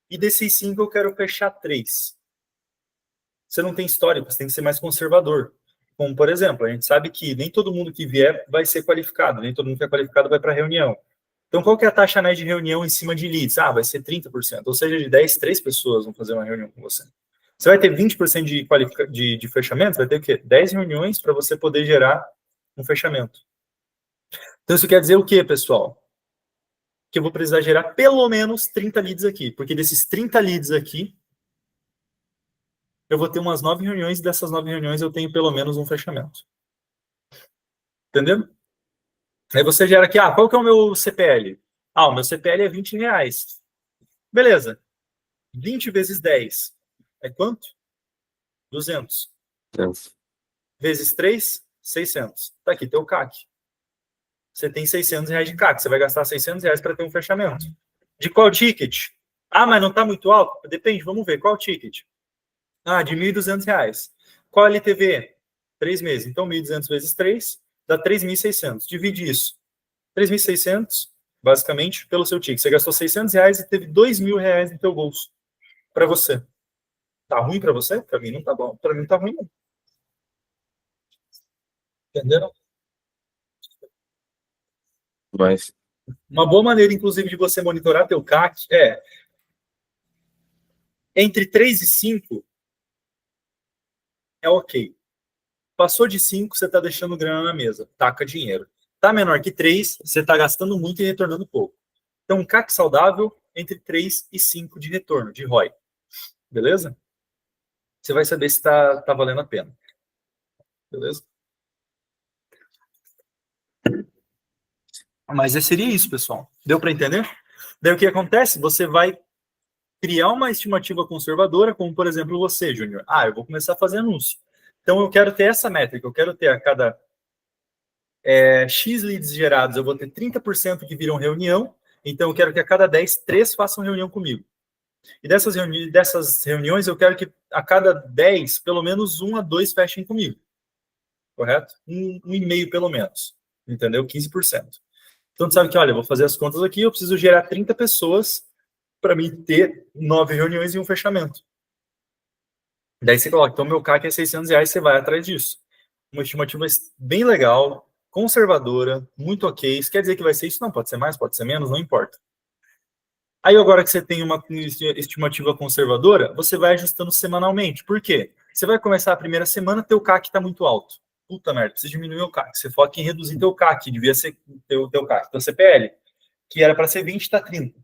e desses 5 eu quero fechar 3. Você não tem histórico, você tem que ser mais conservador. Como, por exemplo, a gente sabe que nem todo mundo que vier vai ser qualificado, nem todo mundo que é qualificado vai para a reunião. Então, qual que é a taxa média de reunião em cima de leads? Vai ser 30%, ou seja, de 10, 3 pessoas vão fazer uma reunião com você. Você vai ter 20% de fechamento, vai ter o quê? 10 reuniões para você poder gerar um fechamento. Então, isso quer dizer o quê, pessoal? Que eu vou precisar gerar pelo menos 30 leads aqui, porque desses 30 leads aqui, eu vou ter umas 9 reuniões, e dessas 9 reuniões eu tenho pelo menos um fechamento. Entendeu? Aí você gera aqui, qual que é o meu CPL? O meu CPL é R$20. Beleza. 20 vezes 10 é quanto? 200. Vezes 3, 600. Tá aqui, teu CAC. Você tem R$600 de CAC. Você vai gastar R$600 para ter um fechamento. De qual ticket? Mas não está muito alto? Depende, vamos ver. Qual ticket? De R$1.200. Qual LTV? 3 meses. Então, 1.200 vezes 3 dá 3.600. Divide isso. 3.600, basicamente, pelo seu ticket. Você gastou R$600 e teve R$2.000 no teu bolso. Para você. Tá ruim para você? Para mim não tá bom. Para mim não tá ruim, não. Entenderam? Mas uma boa maneira, inclusive, de você monitorar teu CAC é entre 3 e 5 é ok. Passou de 5, você está deixando grana na mesa. Taca dinheiro. Tá menor que 3, você está gastando muito e retornando pouco. Então, um CAC saudável entre 3 e 5 de retorno, de ROI. Beleza? Você vai saber se tá valendo a pena. Beleza? Mas seria isso, pessoal. Deu para entender? Daí o que acontece? Você vai criar uma estimativa conservadora, como, por exemplo, você, Júnior. Eu vou começar a fazer anúncio. Então, eu quero ter essa métrica. Eu quero ter a cada X leads gerados, eu vou ter 30% que viram reunião. Então, eu quero que a cada 10, 3 façam reunião comigo. E dessas reuniões, eu quero que a cada 10, pelo menos 1 a 2 fechem comigo. Correto? Um e meio, pelo menos. Entendeu? 15%. Então, tu sabe que, olha, eu vou fazer as contas aqui, eu preciso gerar 30 pessoas para mim ter 9 reuniões e um fechamento. Daí você coloca, então meu CAC é R$600, você vai atrás disso. Uma estimativa bem legal, conservadora, muito ok. Isso quer dizer que vai ser isso? Não, pode ser mais, pode ser menos, não importa. Aí agora que você tem uma estimativa conservadora, você vai ajustando semanalmente. Por quê? Você vai começar a primeira semana, teu CAC está muito alto. Puta merda, precisa diminuir o CAC. Você foca em reduzir teu CAC, devia ser teu CAC, teu CPL, que era para ser 20, está 30.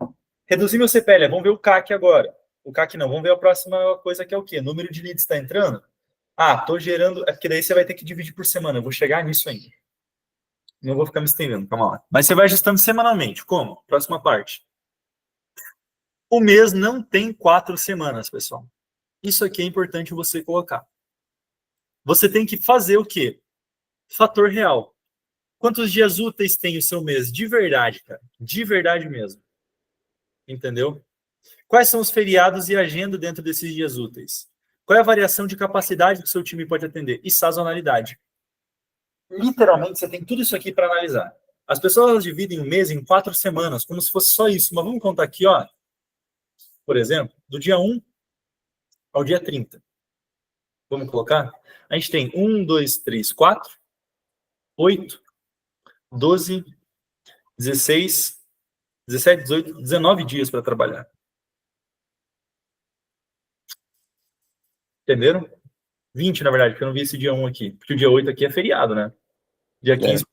Reduzir meu CPL, vamos ver o CAC agora. O CAC não, vamos ver a próxima coisa que é o quê? Número de leads está entrando? Tô gerando, porque daí você vai ter que dividir por semana, eu vou chegar nisso ainda. Não vou ficar me estendendo, calma lá. Mas você vai ajustando semanalmente, como? Próxima parte. O mês não tem 4 semanas, pessoal. Isso aqui é importante você colocar. Você tem que fazer o quê? Fator real. Quantos dias úteis tem o seu mês? De verdade, cara. De verdade mesmo. Entendeu? Quais são os feriados e agenda dentro desses dias úteis? Qual é a variação de capacidade que o seu time pode atender? E sazonalidade. Literalmente, você tem tudo isso aqui para analisar. As pessoas dividem o mês em 4 semanas, como se fosse só isso. Mas vamos contar aqui, ó. Por exemplo, do dia 1 ao dia 30. Vamos colocar? A gente tem 1, 2, 3, 4, 8, 12, 16, 17, 18, 19 dias para trabalhar. Entenderam? 20, na verdade, porque eu não vi esse dia 1 aqui. Porque o dia 8 aqui é feriado, né? Dia 15,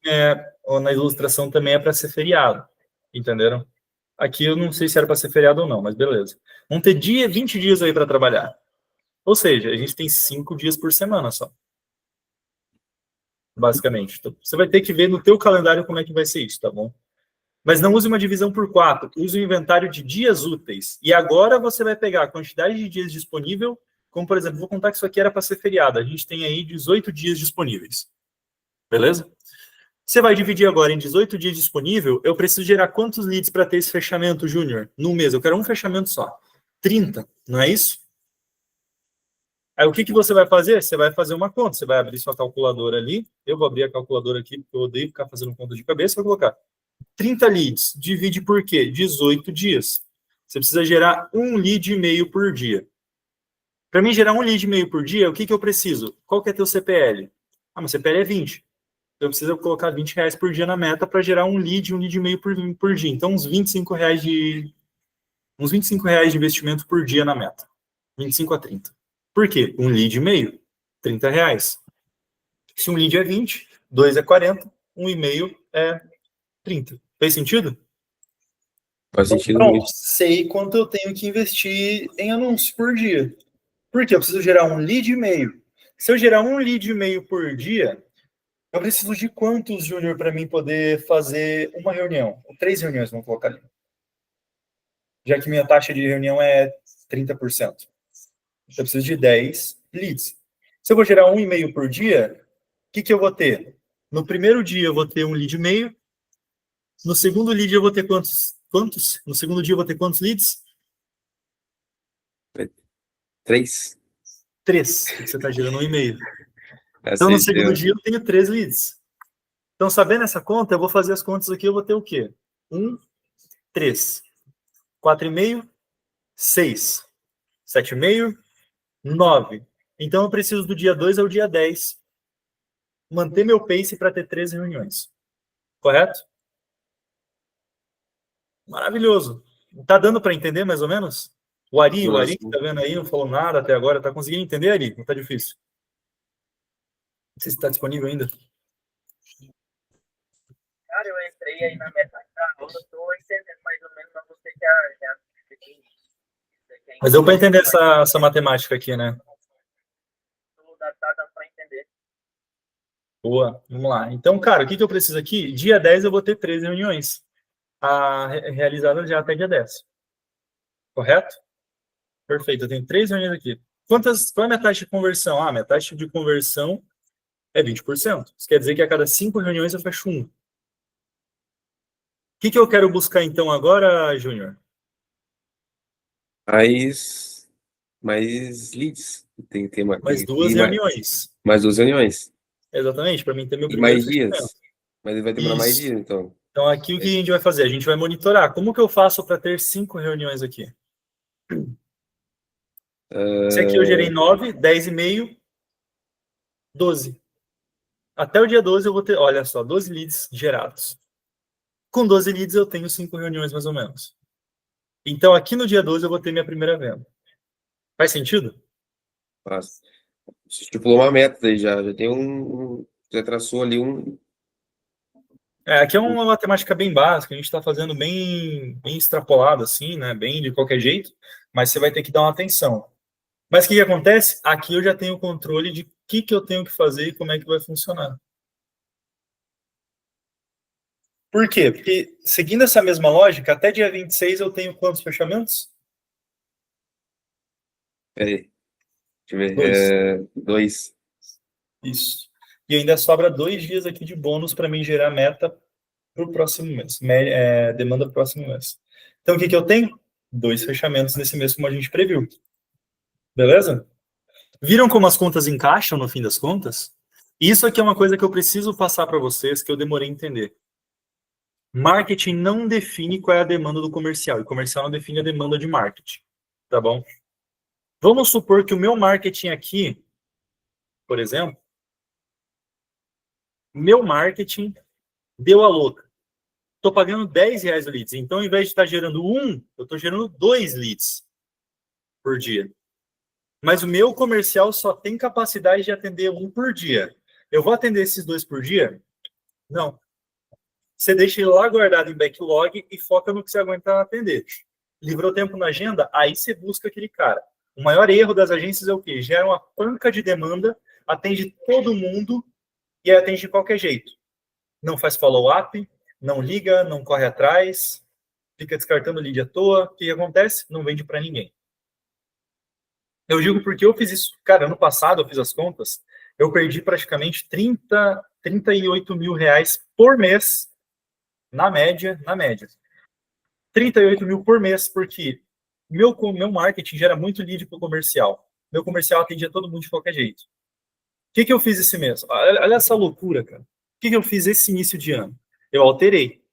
na ilustração, também é para ser feriado. Entenderam? Aqui eu não sei se era para ser feriado ou não, mas beleza. Vão ter 20 dias aí para trabalhar. Ou seja, a gente tem 5 dias por semana só. Basicamente. Então, você vai ter que ver no teu calendário como é que vai ser isso, tá bom? Mas não use uma divisão por 4. Use um inventário de dias úteis. E agora você vai pegar a quantidade de dias disponível, como, por exemplo, vou contar que isso aqui era para ser feriado. A gente tem aí 18 dias disponíveis. Beleza? Você vai dividir agora em 18 dias disponível. Eu preciso gerar quantos leads para ter esse fechamento, Júnior? No mês. Eu quero um fechamento só. 30, não é isso? Aí o que você vai fazer? Você vai fazer uma conta. Você vai abrir sua calculadora ali. Eu vou abrir a calculadora aqui, porque eu odeio ficar fazendo conta de cabeça. Vou colocar 30 leads. Divide por quê? 18 dias. Você precisa gerar um lead e meio por dia. Para mim gerar um lead e meio por dia, o que eu preciso? Qual que é teu CPL? Meu CPL é 20. Eu preciso colocar R$20 por dia na meta para gerar um lead e meio por dia. Então, uns R$25 de investimento por dia na meta. 25 a 30. Por quê? Um lead e meio, R$30. Se um lead é 20, 2 é 40, um e meio é 30. Fez sentido? Faz sentido Pronto, muito. sei quanto eu tenho que investir em anúncios por dia. Por quê? Eu preciso gerar um lead e meio. Se eu gerar um lead e meio por dia, eu preciso de quantos, Júnior, para mim poder fazer uma reunião? 3 reuniões, vamos colocar ali. Já que minha taxa de reunião é 30%. Eu preciso de 10 leads. Se eu vou gerar um e-mail por dia, o que eu vou ter? No primeiro dia eu vou ter um lead e meio. No segundo lead eu vou ter quantos? No segundo dia eu vou ter quantos leads? 3. 3, porque você está gerando um e-mail. Então, no segundo Acertei. dia eu tenho 3 leads. Então, sabendo essa conta, eu vou fazer as contas aqui, eu vou ter o quê? 1, 3, 4,5, 6, 7,5, 9. Então, eu preciso do dia 2 ao dia 10 manter meu pace para ter 13 reuniões. Correto? Maravilhoso. Tá dando para entender mais ou menos? O Ari que tá vendo aí, não falou nada até agora. Tá conseguindo entender, Ari? Não tá difícil. Não sei se está disponível ainda. Cara, eu entrei aí na metade da aula, tô entendendo mais ou menos, mas você já Mas deu para entender essa matemática aqui, né? Dá para entender. Boa, vamos lá. Então, cara, o que eu preciso aqui? Dia 10 eu vou ter 13 reuniões realizadas já até dia 10. Correto? Perfeito, eu tenho 3 reuniões aqui. Qual é a minha taxa de conversão? Minha taxa de conversão é 20%. Isso quer dizer que a cada 5 reuniões eu fecho 1. O que eu quero buscar então agora, Júnior? Mais leads. Tem que ter Mais 2 reuniões. Mais 2 reuniões. Exatamente, para mim ter meu E primeiro mais dias. fechamento. Mas ele vai demorar mais Isso. dias, então. Então, aqui o que a gente vai fazer? A gente vai monitorar. Como que eu faço para ter 5 reuniões aqui? Se aqui eu gerei 9, 10,5, 12. Até o dia 12 eu vou ter, olha só, 12 leads gerados. Com 12 leads eu tenho 5 reuniões mais ou menos. Então, aqui no dia 12 eu vou ter minha primeira venda. Faz sentido? Faz. Você estipulou uma meta aí já tem já traçou ali Aqui é uma matemática bem básica, a gente está fazendo bem extrapolado, assim, né? Bem de qualquer jeito, mas você vai ter que dar uma atenção. Mas o que acontece? Aqui eu já tenho o controle de o que eu tenho que fazer e como é que vai funcionar. Por quê? Porque, seguindo essa mesma lógica, até dia 26 eu tenho quantos fechamentos? Peraí. Deixa eu ver. 2. Isso. E ainda sobra 2 dias aqui de bônus para mim gerar meta para o próximo mês. Demanda para o próximo mês. Então, o que eu tenho? 2 fechamentos nesse mês, como a gente previu. Beleza? Viram como as contas encaixam no fim das contas? Isso aqui é uma coisa que eu preciso passar para vocês, que eu demorei a entender. Marketing não define qual é a demanda do comercial, e comercial não define a demanda de marketing. Tá bom? Vamos supor que o meu marketing aqui, por exemplo, meu marketing deu a louca. Estou pagando R$10 o leads. Então, ao invés de estar gerando 1, eu estou gerando 2 leads por dia. Mas o meu comercial só tem capacidade de atender 1 por dia. Eu vou atender esses 2 por dia? Não. Você deixa ele lá guardado em backlog e foca no que você aguenta atender. Livrou tempo na agenda? Aí você busca aquele cara. O maior erro das agências é o quê? Gera uma panca de demanda, atende todo mundo e atende de qualquer jeito. Não faz follow-up, não liga, não corre atrás, fica descartando lead à toa. O que acontece? Não vende para ninguém. Eu digo porque eu fiz isso. Cara, ano passado eu fiz as contas, eu perdi praticamente 38 mil reais por mês, na média. 38 mil por mês, porque meu marketing gera muito lead para o comercial. Meu comercial atendia todo mundo de qualquer jeito. O que eu fiz esse mês? Olha essa loucura, cara. O que eu fiz esse início de ano? Eu alterei.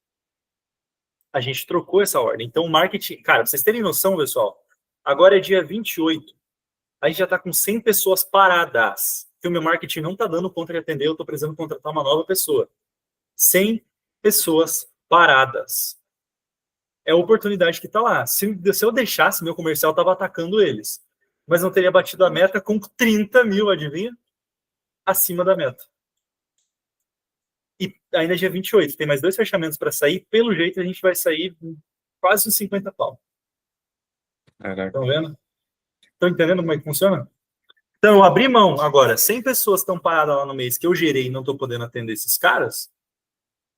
A gente trocou essa ordem. Então, o marketing... Cara, pra vocês terem noção, pessoal, agora é dia 28. A gente já está com 100 pessoas paradas. Que o meu marketing não está dando conta de atender, eu estou precisando contratar uma nova pessoa. 100 pessoas paradas. É a oportunidade que está lá. Se eu deixasse, meu comercial estava atacando eles. Mas não teria batido a meta com 30 mil, adivinha? Acima da meta. E ainda é dia 28. Tem mais 2 fechamentos para sair. Pelo jeito, a gente vai sair quase uns 50 pau. Caraca. Estão vendo? Estão entendendo como é que funciona? Então, eu abri mão agora. 100 pessoas estão paradas lá no mês que eu gerei e não estou podendo atender esses caras.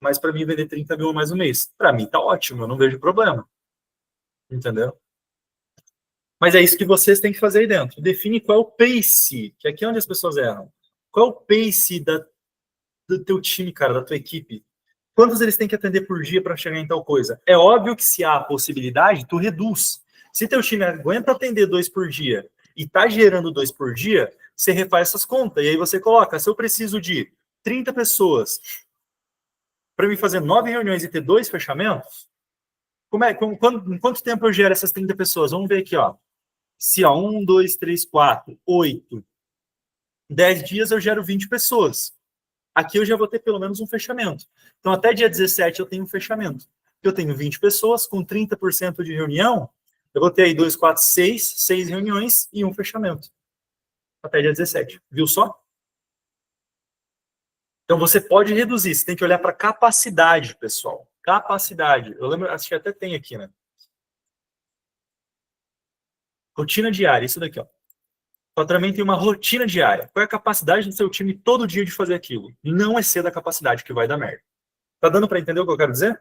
Mas para mim, vender 30 mil a mais no mês. Para mim, tá ótimo. Eu não vejo problema. Entendeu? Mas é isso que vocês têm que fazer aí dentro. Define qual é o pace, que aqui é onde as pessoas erram. Qual é o pace do teu time, cara, da tua equipe? Quantos eles têm que atender por dia para chegar em tal coisa? É óbvio que se há a possibilidade, tu reduz. Se teu time aguenta atender 2 por dia e tá gerando 2 por dia, você refaz essas contas. E aí você coloca, se eu preciso de 30 pessoas para me fazer 9 reuniões e ter 2 fechamentos, em quanto tempo eu gero essas 30 pessoas? Vamos ver aqui, ó. Se 1, 2, 3, 4, 8, 10 dias eu gero 20 pessoas. Aqui eu já vou ter pelo menos um fechamento. Então, até dia 17 eu tenho um fechamento. Eu tenho 20 pessoas com 30% de reunião, eu vou ter aí 2, 4, 6 reuniões e um fechamento. Até dia 17. Viu só? Então, você pode reduzir. Você tem que olhar para capacidade, pessoal. Capacidade. Eu lembro, acho que até tem aqui, né? Rotina diária, isso daqui, ó. Faturamento tem uma rotina diária. Qual é a capacidade do seu time todo dia de fazer aquilo? Não exceda a capacidade, que vai dar merda. Tá dando para entender o que eu quero dizer?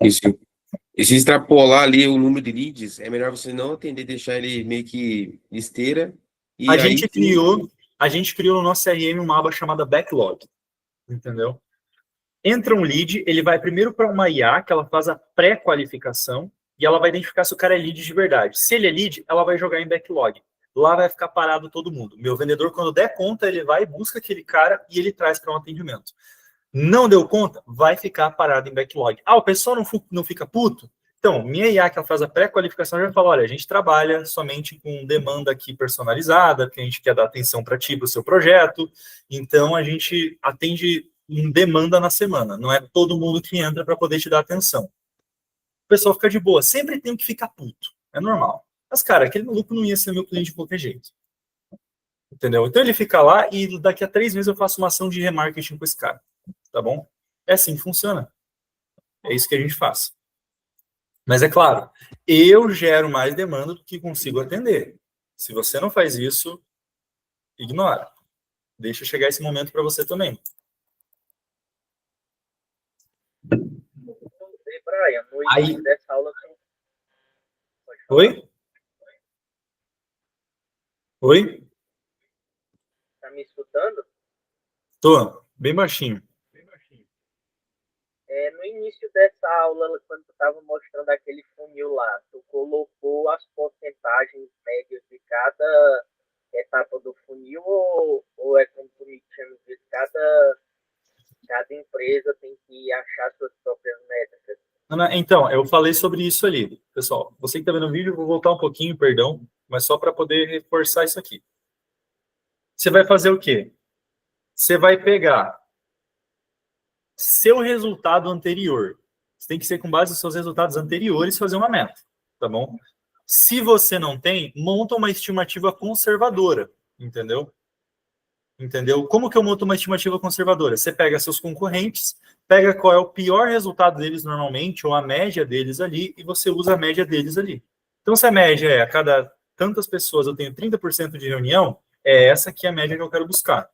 Isso. E se extrapolar ali o número de leads, é melhor você não atender, deixar ele meio que esteira. E A aí gente criou no nosso CRM uma aba chamada Backlog. Entendeu? Entra um lead, ele vai primeiro para uma IA, que ela faz a pré-qualificação, e ela vai identificar se o cara é lead de verdade. Se ele é lead, ela vai jogar em backlog. Lá vai ficar parado todo mundo. Meu vendedor, quando der conta, ele vai, busca aquele cara e ele traz para um atendimento. Não deu conta, vai ficar parado em backlog. Ah, o pessoal não fica puto? Então, minha IA, que ela faz a pré-qualificação, já fala, olha, a gente trabalha somente com demanda aqui personalizada, porque a gente quer dar atenção para ti, para o seu projeto, então a gente atende em demanda na semana, não é todo mundo que entra para poder te dar atenção. O pessoal fica de boa, sempre tem que ficar puto, é normal. Mas, cara, aquele maluco não ia ser meu cliente de qualquer jeito. Entendeu? Então ele fica lá e daqui a 3 meses eu faço uma ação de remarketing com esse cara. Tá bom? É assim que funciona. É isso que a gente faz. Mas é claro, eu gero mais demanda do que consigo atender. Se você não faz isso, ignora. Deixa chegar esse momento para você também. Brian, no Aí... início dessa aula... Oi? Oi? Tá me escutando? Tô, bem baixinho. No início dessa aula, quando tu estava mostrando aquele funil lá, tu colocou as porcentagens médias de cada etapa do funil ou é como tu me tinha dito, cada empresa tem que achar suas próprias métricas? Então, eu falei sobre isso ali. Pessoal, você que está vendo o vídeo, eu vou voltar um pouquinho, perdão, mas só para poder reforçar isso aqui. Você vai fazer o quê? Você vai pegar seu resultado anterior. Você tem que ser com base nos seus resultados anteriores fazer uma meta, tá bom? Se você não tem, monta uma estimativa conservadora, entendeu? Entendeu? Como que eu monto uma estimativa conservadora? Você pega seus concorrentes, pega qual é o pior resultado deles normalmente, ou a média deles ali, e você usa a média deles ali. Então, se a média é a cada tantas pessoas eu tenho 30% de reunião, é essa que é a média que eu quero buscar.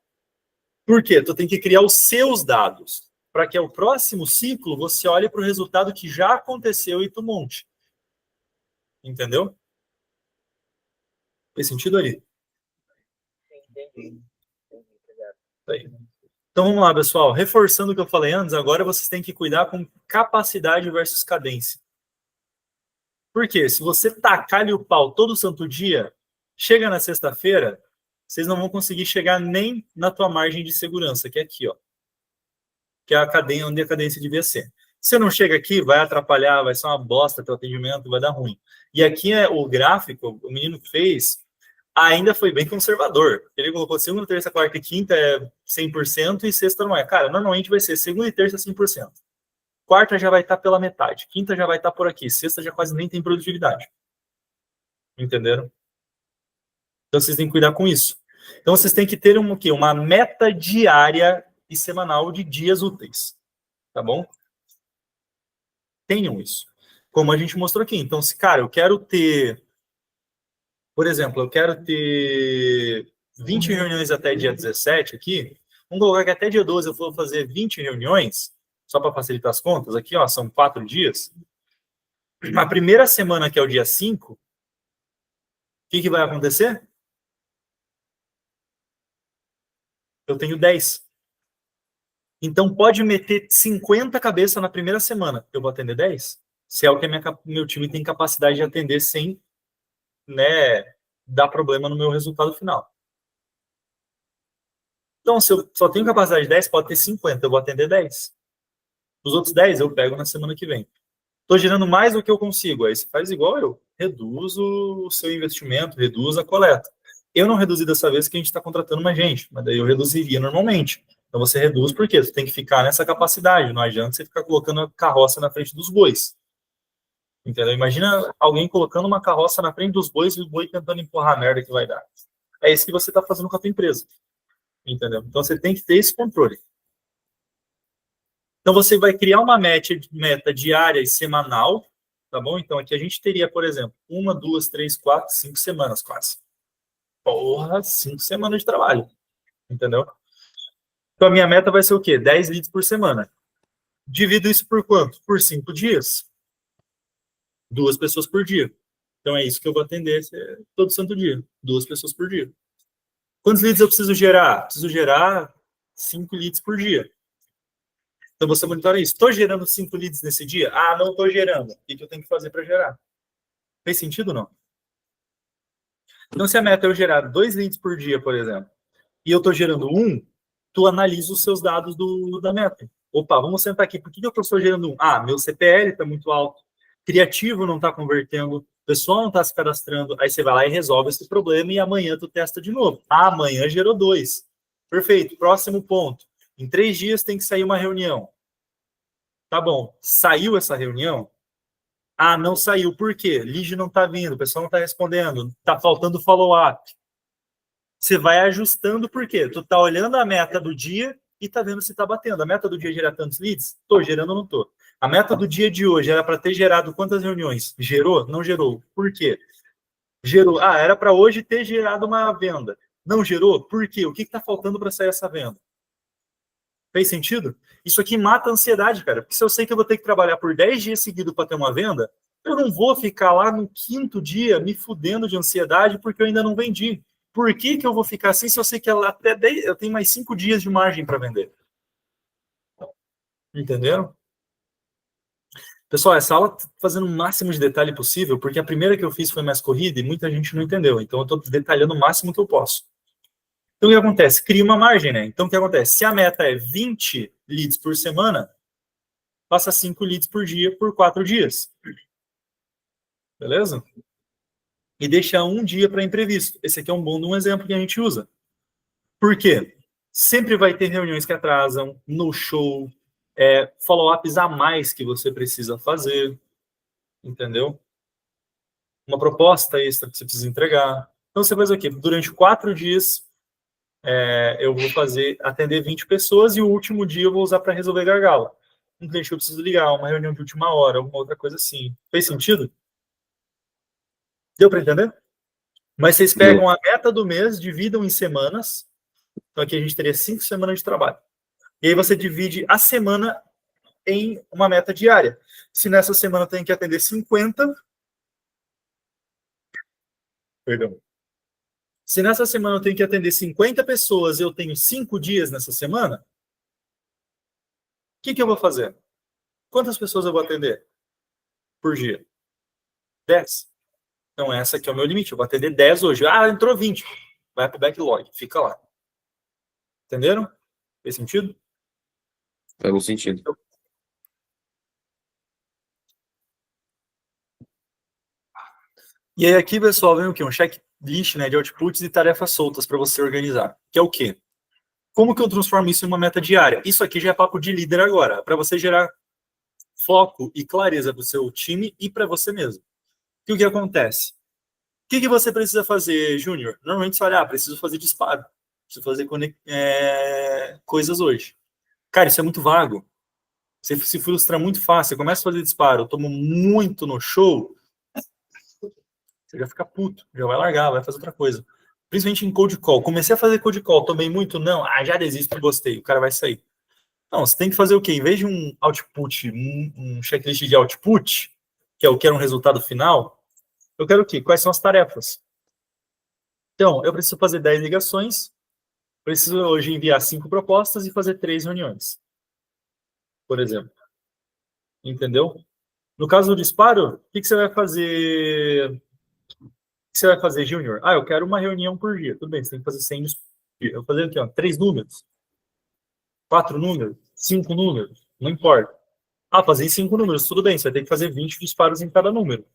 Por quê? Tu tem que criar os seus dados, para que ao próximo ciclo você olhe para o resultado que já aconteceu e tu monte. Entendeu? Fez sentido ali? Sim, entendi. Aí. Então vamos lá, pessoal. Reforçando o que eu falei antes, agora vocês têm que cuidar com capacidade versus cadência. Por quê? Se você tacar-lhe o pau todo santo dia, chega na sexta-feira, vocês não vão conseguir chegar nem na tua margem de segurança, que é aqui, ó. Que é a cadeia onde a cadência devia ser. Se não chega aqui, vai atrapalhar, vai ser uma bosta teu atendimento, vai dar ruim. E aqui é o gráfico, o menino fez, ainda foi bem conservador. Ele colocou segunda, terça, quarta e quinta é 100% e sexta não é. Cara, normalmente vai ser segunda e terça 100%. Quarta já vai estar pela metade. Quinta já vai estar por aqui. Sexta já quase nem tem produtividade. Entenderam? Então vocês têm que cuidar com isso. Então vocês têm que ter uma meta diária e semanal de dias úteis. Tá bom? Tenham isso. Como a gente mostrou aqui. Então, se, cara, eu quero ter... Por exemplo, eu quero ter 20 reuniões até dia 17 aqui. Vamos colocar que até dia 12 eu vou fazer 20 reuniões, só para facilitar as contas. Aqui, ó, são 4 dias. A primeira semana, que é o dia 5, o que vai acontecer? Eu tenho 10. Então, pode meter 50 cabeças na primeira semana. Eu vou atender 10? Se é o que meu time tem capacidade de atender sem, né, dar problema no meu resultado final. Então, se eu só tenho capacidade de 10, pode ter 50. Eu vou atender 10. Os outros 10 eu pego na semana que vem. Estou gerando mais do que eu consigo. Aí você faz igual eu. Reduz o seu investimento, reduz a coleta. Eu não reduzi dessa vez que a gente está contratando mais gente, mas daí eu reduziria normalmente. Então você reduz porque você tem que ficar nessa capacidade. Não adianta você ficar colocando a carroça na frente dos bois. Entendeu? Imagina alguém colocando uma carroça na frente dos bois e o boi tentando empurrar a merda que vai dar. É isso que você está fazendo com a tua empresa. Entendeu? Então você tem que ter esse controle. Então você vai criar uma meta diária e semanal tá bom? Então, aqui a gente teria, por exemplo, 1, 2, 3, 4, 5 semanas quase. Porra, 5 semanas de trabalho, entendeu? Então, a minha meta vai ser o quê? 10 leads por semana. Divido isso por quanto? Por 5 dias. 2 pessoas por dia. Então, é isso que eu vou atender todo santo dia. 2 pessoas por dia. Quantos leads eu preciso gerar? Preciso gerar 5 leads por dia. Então, você monitora isso. Estou gerando 5 leads nesse dia? Ah, não estou gerando. O que eu tenho que fazer para gerar? Fez sentido ou não? Então, se a meta é eu gerar 2 leads por dia, por exemplo, e eu estou gerando 1, tu analisa os seus dados da meta. Opa, vamos sentar aqui. Por que eu estou só gerando 1? Ah, meu CPL está muito alto. Criativo não está convertendo. O pessoal não está se cadastrando. Aí você vai lá e resolve esse problema e amanhã tu testa de novo. Ah, amanhã gerou 2. Perfeito. Próximo ponto. Em 3 dias tem que sair uma reunião. Tá bom. Saiu essa reunião? Ah, não saiu. Por quê? Lead não está vindo, o pessoal não está respondendo, está faltando follow-up. Você vai ajustando, por quê? Tu está olhando a meta do dia e está vendo se está batendo. A meta do dia é gerar tantos leads? Estou gerando ou não estou? A meta do dia de hoje era para ter gerado quantas reuniões? Gerou? Não gerou. Por quê? Gerou. Ah, era para hoje ter gerado uma venda. Não gerou? Por quê? O que está faltando para sair essa venda? Fez sentido? Isso aqui mata a ansiedade, cara. Porque se eu sei que eu vou ter que trabalhar por 10 dias seguidos para ter uma venda, eu não vou ficar lá no 5º dia me fudendo de ansiedade porque eu ainda não vendi. Por que eu vou ficar assim se eu sei que até 10, eu tenho mais 5 dias de margem para vender? Entenderam? Pessoal, essa aula tá fazendo o máximo de detalhe possível, porque a primeira que eu fiz foi mais corrida e muita gente não entendeu. Então, eu estou detalhando o máximo que eu posso. Então, o que acontece? Cria uma margem, né? Então, o que acontece? Se a meta é 20 leads por semana, passa 5 leads por dia por 4 dias. Beleza? E deixa 1 dia para imprevisto. Esse aqui é um bom exemplo que a gente usa. Por quê? Sempre vai ter reuniões que atrasam, no show, follow-ups a mais que você precisa fazer, entendeu? Uma proposta extra que você precisa entregar. Então, você faz o quê? Durante 4 dias, eu vou atender 20 pessoas e o último dia eu vou usar para resolver gargalo. Um cliente que eu preciso ligar, uma reunião de última hora, alguma outra coisa assim. Fez sentido? Deu para entender? Mas vocês pegam a meta do mês, dividam em semanas. Então, aqui a gente teria 5 semanas de trabalho. E aí você divide a semana em uma meta diária. Se nessa semana eu tenho que atender 50... Perdão. Se nessa semana eu tenho que atender 50 pessoas e eu tenho 5 dias nessa semana, o que eu vou fazer? Quantas pessoas eu vou atender por dia? 10. Então, essa aqui é o meu limite. Eu vou atender 10 hoje. Ah, entrou 20. Vai para o backlog. Fica lá. Entenderam? Fez sentido? Faz um sentido. E aí aqui, pessoal, vem o quê? Um checklist, né, de outputs e tarefas soltas para você organizar. Que é o quê? Como que eu transformo isso em uma meta diária? Isso aqui já é papo de líder agora. Para você gerar foco e clareza para o seu time e para você mesmo. E o que acontece? O que você precisa fazer, Júnior? Normalmente você olha, preciso fazer disparo. Preciso fazer coisas hoje. Cara, isso é muito vago. Você se frustra muito fácil. Você começa a fazer disparo, toma muito no show, você já fica puto, já vai largar, vai fazer outra coisa. Principalmente em cold call. Comecei a fazer cold call, tomei muito, não, já desisto, gostei, o cara vai sair. Não, você tem que fazer o quê? Em vez de um output, um checklist de output, que é o que era um resultado final, eu quero o quê? Quais são as tarefas? Então, eu preciso fazer 10 ligações, preciso hoje enviar 5 propostas e fazer 3 reuniões, por exemplo. Entendeu? No caso do disparo, o que você vai fazer? O que você vai fazer, Júnior? Eu quero uma reunião por dia. Tudo bem, você tem que fazer 100 disparos por dia. Eu vou fazer aqui, 3 números, 4 números, 5 números, não importa. Fazer em 5 números, tudo bem, você vai ter que fazer 20 disparos em cada número.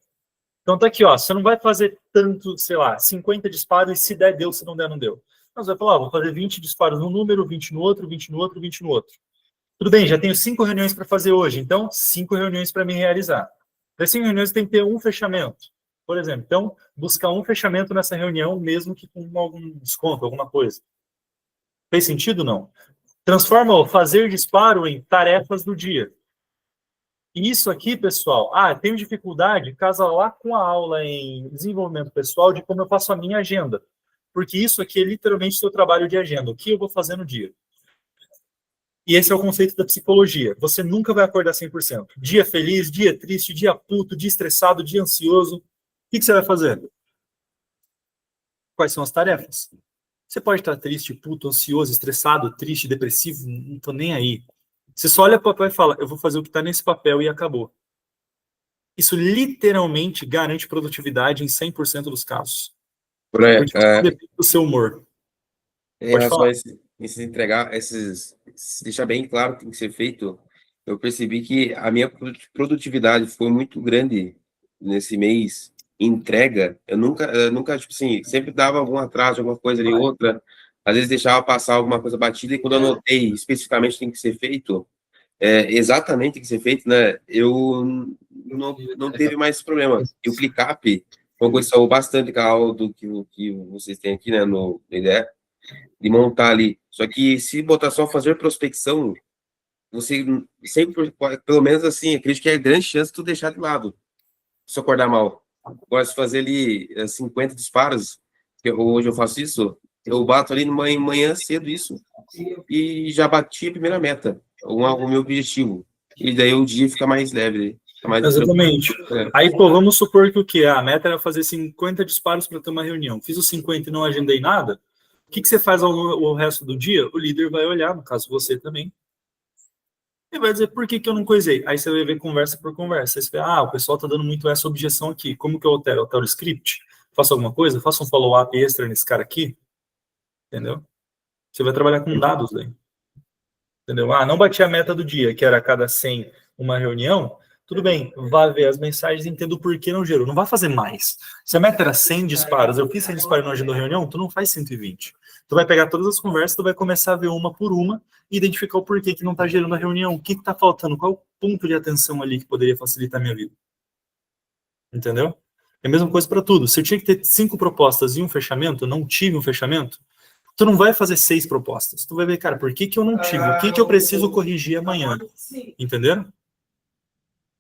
Então tá aqui, você não vai fazer tanto, sei lá, 50 disparos e se der, deu, se não der, não deu. Mas você vai falar, vou fazer 20 disparos num número, 20 no outro, 20 no outro, 20 no outro. Tudo bem, já tenho 5 reuniões para fazer hoje, então 5 reuniões para me realizar. Das 5 reuniões tem que ter um fechamento, por exemplo. Então, buscar um fechamento nessa reunião, mesmo que com algum desconto, alguma coisa. Fez sentido ou não? Transforma o fazer disparo em tarefas do dia. E isso aqui, pessoal, tenho dificuldade, casa lá com a aula em desenvolvimento pessoal de como eu faço a minha agenda. Porque isso aqui é literalmente o seu trabalho de agenda, o que eu vou fazer no dia. E esse é o conceito da psicologia. Você nunca vai acordar 100%. Dia feliz, dia triste, dia puto, dia estressado, dia ansioso. O que você vai fazer? Quais são as tarefas? Você pode estar triste, puto, ansioso, estressado, triste, depressivo, não tô nem aí. Você só olha para o papel e fala, eu vou fazer o que está nesse papel e acabou. Isso literalmente garante produtividade em 100% dos casos. Né, Porque isso depende do seu humor. em Pode relação falar. a esses entregar, se deixar bem claro o que tem que ser feito, eu percebi que a minha produtividade foi muito grande nesse mês. Entrega, eu nunca, tipo assim, sempre dava algum atraso, alguma coisa ali, outra. Às vezes deixava passar alguma coisa batida e quando eu anotei especificamente o que tem que ser feito, exatamente o que tem que ser feito, né? Eu não teve mais esse problema. E o ClickUp foi uma coisa que salvou bastante com a aula que vocês têm aqui, né, no IDE, de montar ali. Só que se botar só fazer prospecção, você sempre, pelo menos assim, acredito que é grande chance de tu deixar de lado, se eu acordar mal. Gosto de fazer ali 50 disparos, que hoje eu faço isso, eu bato ali manhã cedo isso, e já bati a primeira meta, o meu objetivo. E daí o dia fica mais leve, fica mais Exatamente. tranquilo. Aí, pô, vamos supor que o quê? A meta era fazer 50 disparos para ter uma reunião. Fiz os 50 e não agendei nada. O que você faz o resto do dia? O líder vai olhar, no caso você também, e vai dizer por que eu não coisei. Aí você vai ver conversa por conversa. Aí você vê, o pessoal tá dando muito essa objeção aqui. Como que eu altero? Altero o script? Faço alguma coisa? Faço um follow-up extra nesse cara aqui? Entendeu? Você vai trabalhar com dados daí. Entendeu? Não bati a meta do dia, que era a cada 100 uma reunião. Tudo bem, vá ver as mensagens e entenda o porquê não gerou. Não vai fazer mais. Se a meta era 100 disparos, eu fiz 100 disparos e não agendou reunião, tu não faz 120. Tu vai pegar todas as conversas, tu vai começar a ver uma por uma e identificar o porquê que não está gerando a reunião. O que está faltando? Qual é o ponto de atenção ali que poderia facilitar a minha vida? Entendeu? É a mesma coisa para tudo. Se eu tinha que ter 5 propostas e um fechamento, eu não tive um fechamento, tu não vai fazer 6 propostas. Tu vai ver, cara, por que eu não tive? O que eu preciso corrigir amanhã? Entenderam?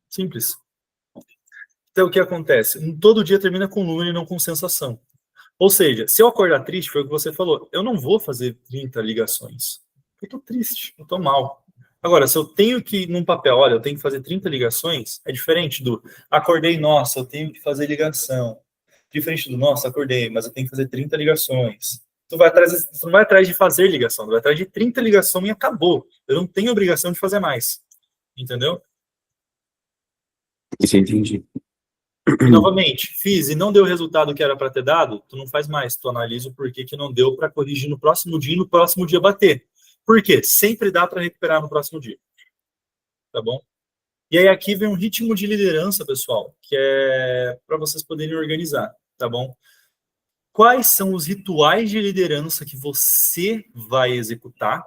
Simples. Então, o que acontece? Todo dia termina com número e não com sensação. Ou seja, se eu acordar triste, foi o que você falou, eu não vou fazer 30 ligações. Eu tô triste, eu tô mal. Agora, se eu tenho que, num papel, olha, eu tenho que fazer 30 ligações, é diferente do acordei, nossa, eu tenho que fazer ligação. Diferente do, nossa, acordei, mas eu tenho que fazer 30 ligações. Tu não vai atrás de fazer ligação, tu vai atrás de 30 ligações e acabou. Eu não tenho obrigação de fazer mais. Entendeu? Isso eu entendi. E, novamente, fiz e não deu o resultado que era para ter dado, tu não faz mais, tu analisa o porquê que não deu para corrigir no próximo dia e no próximo dia bater. Por quê? Sempre dá para recuperar no próximo dia. Tá bom? E aí aqui vem um ritmo de liderança, pessoal, que é para vocês poderem organizar, tá bom? Quais são os rituais de liderança que você vai executar,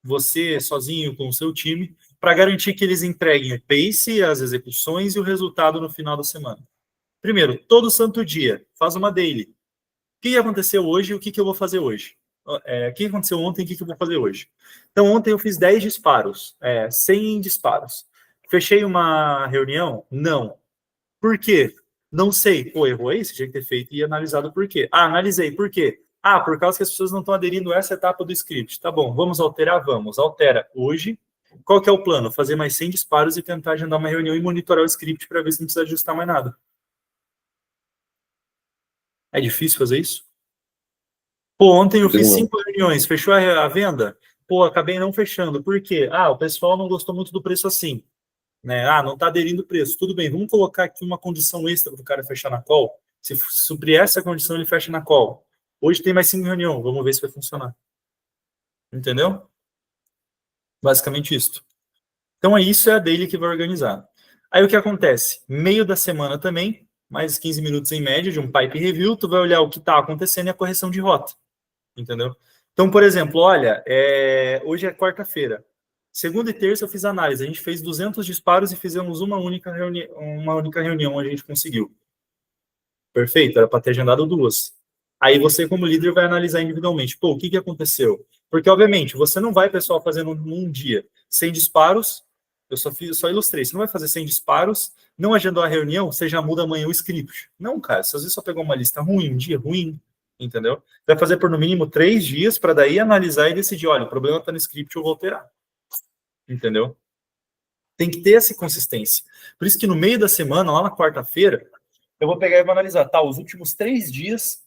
você sozinho com o seu time, para garantir que eles entreguem o pace, as execuções e o resultado no final da semana? Primeiro, todo santo dia, faz uma daily. O que aconteceu hoje e o que eu vou fazer hoje? O que aconteceu ontem e o que eu vou fazer hoje? Então, ontem eu fiz 10 disparos, 100 disparos. Fechei uma reunião? Não. Por quê? Não sei. Pô, errou aí? Você tinha que ter feito e analisado por quê. Analisei. Por quê? Por causa que as pessoas não estão aderindo a essa etapa do script. Tá bom, vamos alterar? Vamos. Altera hoje. Qual que é o plano? Fazer mais 100 disparos e tentar agendar uma reunião e monitorar o script para ver se não precisa ajustar mais nada. É difícil fazer isso? Pô, ontem eu fiz 5 reuniões, fechou a venda? Pô, acabei não fechando. Por quê? O pessoal não gostou muito do preço assim. Né? Não está aderindo o preço. Tudo bem, vamos colocar aqui uma condição extra para o cara fechar na call. Se suprir essa condição, ele fecha na call. Hoje tem mais 5 reuniões, vamos ver se vai funcionar. Entendeu? Basicamente isso. Então, isso é a daily que vai organizar. Aí o que acontece? Meio da semana também, mais 15 minutos em média de um pipe review, tu vai olhar o que está acontecendo e a correção de rota. Entendeu? Então, por exemplo, olha, hoje é quarta-feira. Segunda e terça eu fiz análise. A gente fez 200 disparos e fizemos uma única reunião, a gente conseguiu. Perfeito, era para ter agendado 2. Aí você, como líder, vai analisar individualmente. Pô, o que aconteceu? Porque, obviamente, você não vai, pessoal, fazendo num dia 100 disparos Eu só ilustrei. Você não vai fazer 100 disparos, não agendou a reunião, você já muda amanhã o script. Não, cara, você às vezes só pegou uma lista ruim, um dia ruim, entendeu? Vai fazer por no mínimo 3 dias para daí analisar e decidir, olha, o problema está no script, eu vou alterar. Entendeu? Tem que ter essa consistência. Por isso que no meio da semana, lá na quarta-feira, eu vou pegar e vou analisar, tá, os últimos 3 dias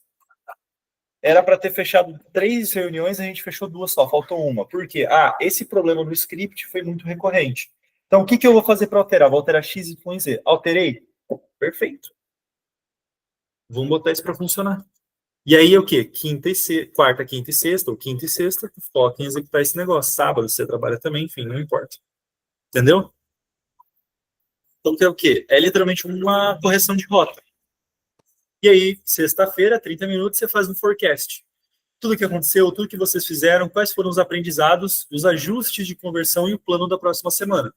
era para ter fechado 3 reuniões, a gente fechou 2 só, faltou uma. Por quê? Ah, esse problema do script foi muito recorrente. Então, o que eu vou fazer para alterar? Vou alterar X, Y e Z. Alterei? Perfeito. Vamos botar isso para funcionar. E aí, o quê? Quarta, quinta e sexta, ou quinta e sexta, foca em executar esse negócio. Sábado, você trabalha também, enfim, não importa. Entendeu? Então, que é o quê? É literalmente uma correção de rota. E aí, sexta-feira, 30 minutos, você faz um forecast. Tudo que aconteceu, tudo que vocês fizeram, quais foram os aprendizados, os ajustes de conversão e o plano da próxima semana.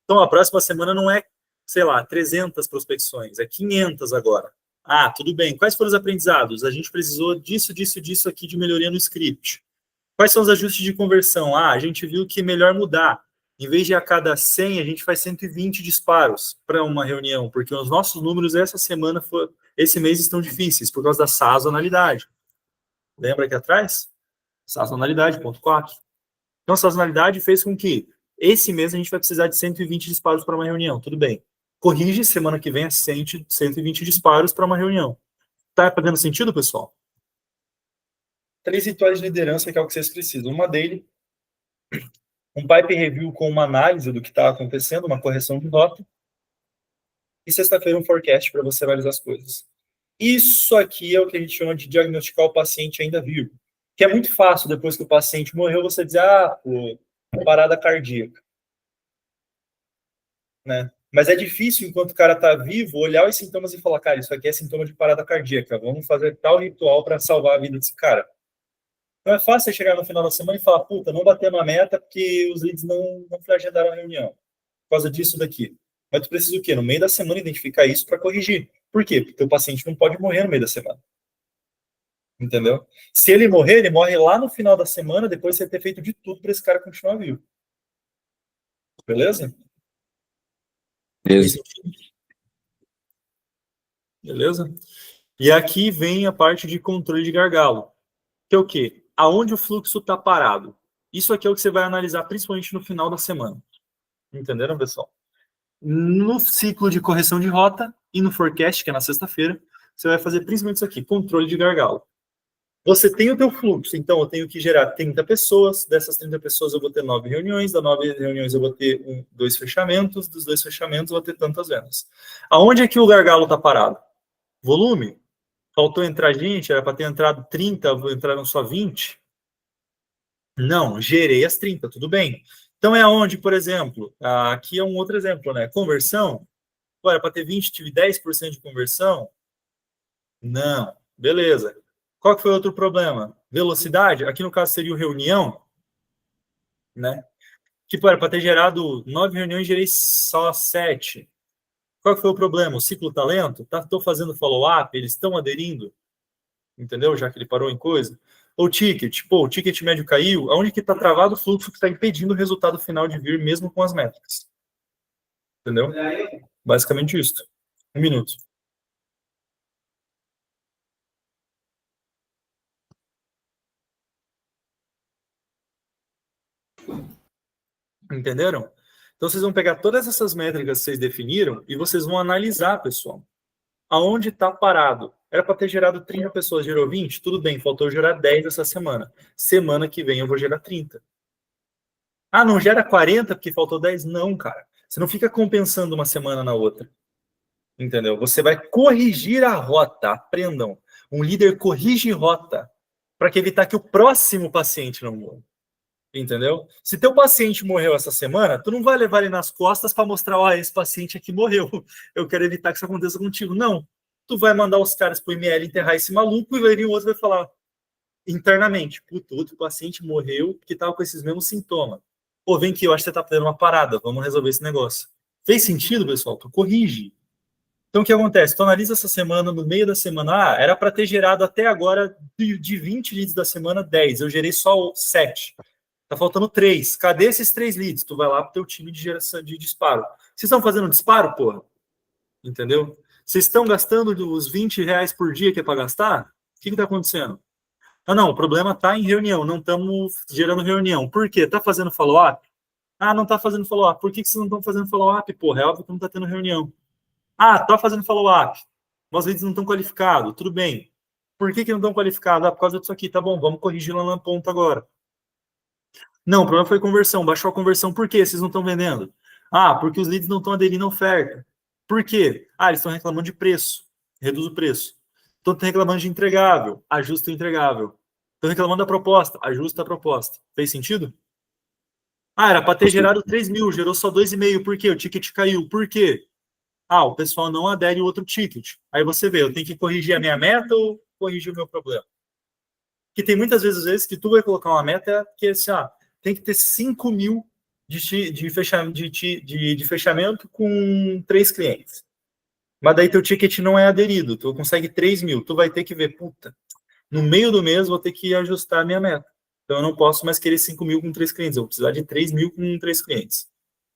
Então, a próxima semana não é, sei lá, 300 prospecções, é 500 agora. Ah, tudo bem. Quais foram os aprendizados? A gente precisou disso aqui de melhoria no script. Quais são os ajustes de conversão? Ah, a gente viu que é melhor mudar. Em vez de a cada 100, a gente faz 120 disparos para uma reunião, porque os nossos números esse mês estão difíceis, por causa da sazonalidade. Lembra aqui atrás? Sazonalidade, ponto 4. Então, a sazonalidade fez com que esse mês a gente vai precisar de 120 disparos para uma reunião. Tudo bem. Corrige, semana que vem é 120 disparos para uma reunião. Tá fazendo sentido, pessoal? 3 rituais de liderança, que é o que vocês precisam. Uma dele, um pipe review com uma análise do que está acontecendo, uma correção de rota. E sexta-feira um forecast para você analisar as coisas. Isso aqui é o que a gente chama de diagnosticar o paciente ainda vivo. Que é muito fácil, depois que o paciente morreu, você dizer, pô, parada cardíaca. Né? Mas é difícil, enquanto o cara está vivo, olhar os sintomas e falar, cara, isso aqui é sintoma de parada cardíaca, vamos fazer tal ritual para salvar a vida desse cara. Então é fácil você chegar no final da semana e falar, puta, não bateu na meta porque os leads não agendaram a reunião. Por causa disso daqui. Mas tu precisa o quê? No meio da semana identificar isso para corrigir. Por quê? Porque o paciente não pode morrer no meio da semana. Entendeu? Se ele morrer, ele morre lá no final da semana, depois de você ter feito de tudo para esse cara continuar vivo. Beleza? Beleza. Beleza? E aqui vem a parte de controle de gargalo. Que é o quê? Aonde o fluxo está parado. Isso aqui é o que você vai analisar principalmente no final da semana. Entenderam, pessoal? No ciclo de correção de rota e no forecast, que é na sexta-feira, você vai fazer principalmente isso aqui, controle de gargalo. Você tem o teu fluxo, então eu tenho que gerar 30 pessoas, dessas 30 pessoas eu vou ter 9 reuniões, das 9 reuniões eu vou ter 2 fechamentos, dos 2 fechamentos eu vou ter tantas vendas. Aonde é que o gargalo está parado? Volume? Faltou entrar gente, era para ter entrado 30, entraram só 20? Não, gerei as 30, tudo bem. Então é aonde, por exemplo, aqui é um outro exemplo, né? Conversão, era para ter 20, tive 10% de conversão? Não, beleza. Qual que foi outro problema? Velocidade, aqui no caso seria o reunião, né? Tipo, era para ter gerado 9 reuniões, gerei só 7. Qual que foi o problema? O ciclo tá lento? Estou fazendo follow-up, eles estão aderindo? Entendeu? Já que ele parou em coisa. Ou ticket, pô, o ticket médio caiu, aonde que está travado o fluxo que está impedindo o resultado final de vir, mesmo com as métricas. Entendeu? Basicamente isso. 1 minuto. Entenderam? Então, vocês vão pegar todas essas métricas que vocês definiram e vocês vão analisar, pessoal. Aonde está parado? Era para ter gerado 30 pessoas, gerou 20? Tudo bem, faltou gerar 10 essa semana. Semana que vem eu vou gerar 30. Ah, não gera 40 porque faltou 10? Não, cara. Você não fica compensando uma semana na outra. Entendeu? Você vai corrigir a rota. Aprendam. Um líder corrige rota para evitar que o próximo paciente não morra. Entendeu? Se teu paciente morreu essa semana, tu não vai levar ele nas costas para mostrar, esse paciente aqui morreu. Eu quero evitar que isso aconteça contigo. Não. Tu vai mandar os caras pro IML enterrar esse maluco e vai vir o outro e vai falar internamente, puto, outro paciente morreu que tava com esses mesmos sintomas. Pô, vem aqui, eu acho que você tá fazendo uma parada, vamos resolver esse negócio. Fez sentido, pessoal? Tu corrige. Então, o que acontece? Tu analisa essa semana, no meio da semana, era para ter gerado até agora, de 20 leads da semana, 10. Eu gerei só 7. Tá faltando 3. Cadê esses 3 leads? Tu vai lá pro teu time de geração de disparo. Vocês estão fazendo disparo, porra? Entendeu? Vocês estão gastando os R$ 20 por dia que é para gastar? O que está acontecendo? Ah, não, o problema está em reunião, não estamos gerando reunião. Por quê? Está fazendo follow-up? Ah, não está fazendo follow-up. Por que vocês não estão fazendo follow-up? Porra, é óbvio que não está tendo reunião. Ah, está fazendo follow-up. Mas leads não estão qualificados. Tudo bem. Por que não estão qualificados? Ah, por causa disso aqui. Tá bom, vamos corrigir lá na ponta agora. Não, o problema foi conversão. Baixou a conversão. Por quê? Vocês não estão vendendo? Ah, porque os leads não estão aderindo à oferta. Por quê? Ah, eles estão reclamando de preço. Reduz o preço. Estão reclamando de entregável. Ajusta o entregável. Estão reclamando da proposta. Ajusta a proposta. Fez sentido? Ah, era para ter gerado 3 mil. Gerou só 2,5. Por quê? O ticket caiu. Por quê? Ah, o pessoal não adere ao outro ticket. Aí você vê, eu tenho que corrigir a minha meta ou corrigir o meu problema? Porque tem muitas vezes que tu vai colocar uma meta que é assim, tem que ter 5 mil de fechamento com 3 clientes. Mas daí teu ticket não é aderido, tu consegue 3 mil, tu vai ter que ver, puta, no meio do mês vou ter que ajustar a minha meta. Então eu não posso mais querer 5 mil com 3 clientes, eu vou precisar de 3 mil com 3 clientes.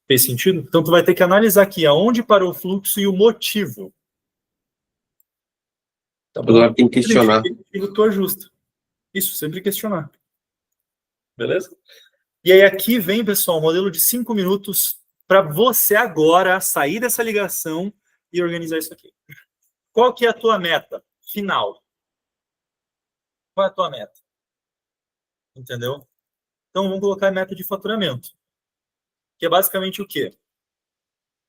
Fez sentido? Então tu vai ter que analisar aqui aonde parou o fluxo e o motivo. Tá bom? Agora tem que questionar. Tu ajusta. Isso, sempre questionar. Beleza? E aí aqui vem, pessoal, o modelo de 5 minutos para você agora sair dessa ligação e organizar isso aqui. Qual que é a tua meta final? Qual é a tua meta? Entendeu? Então vamos colocar a meta de faturamento. Que é basicamente o quê?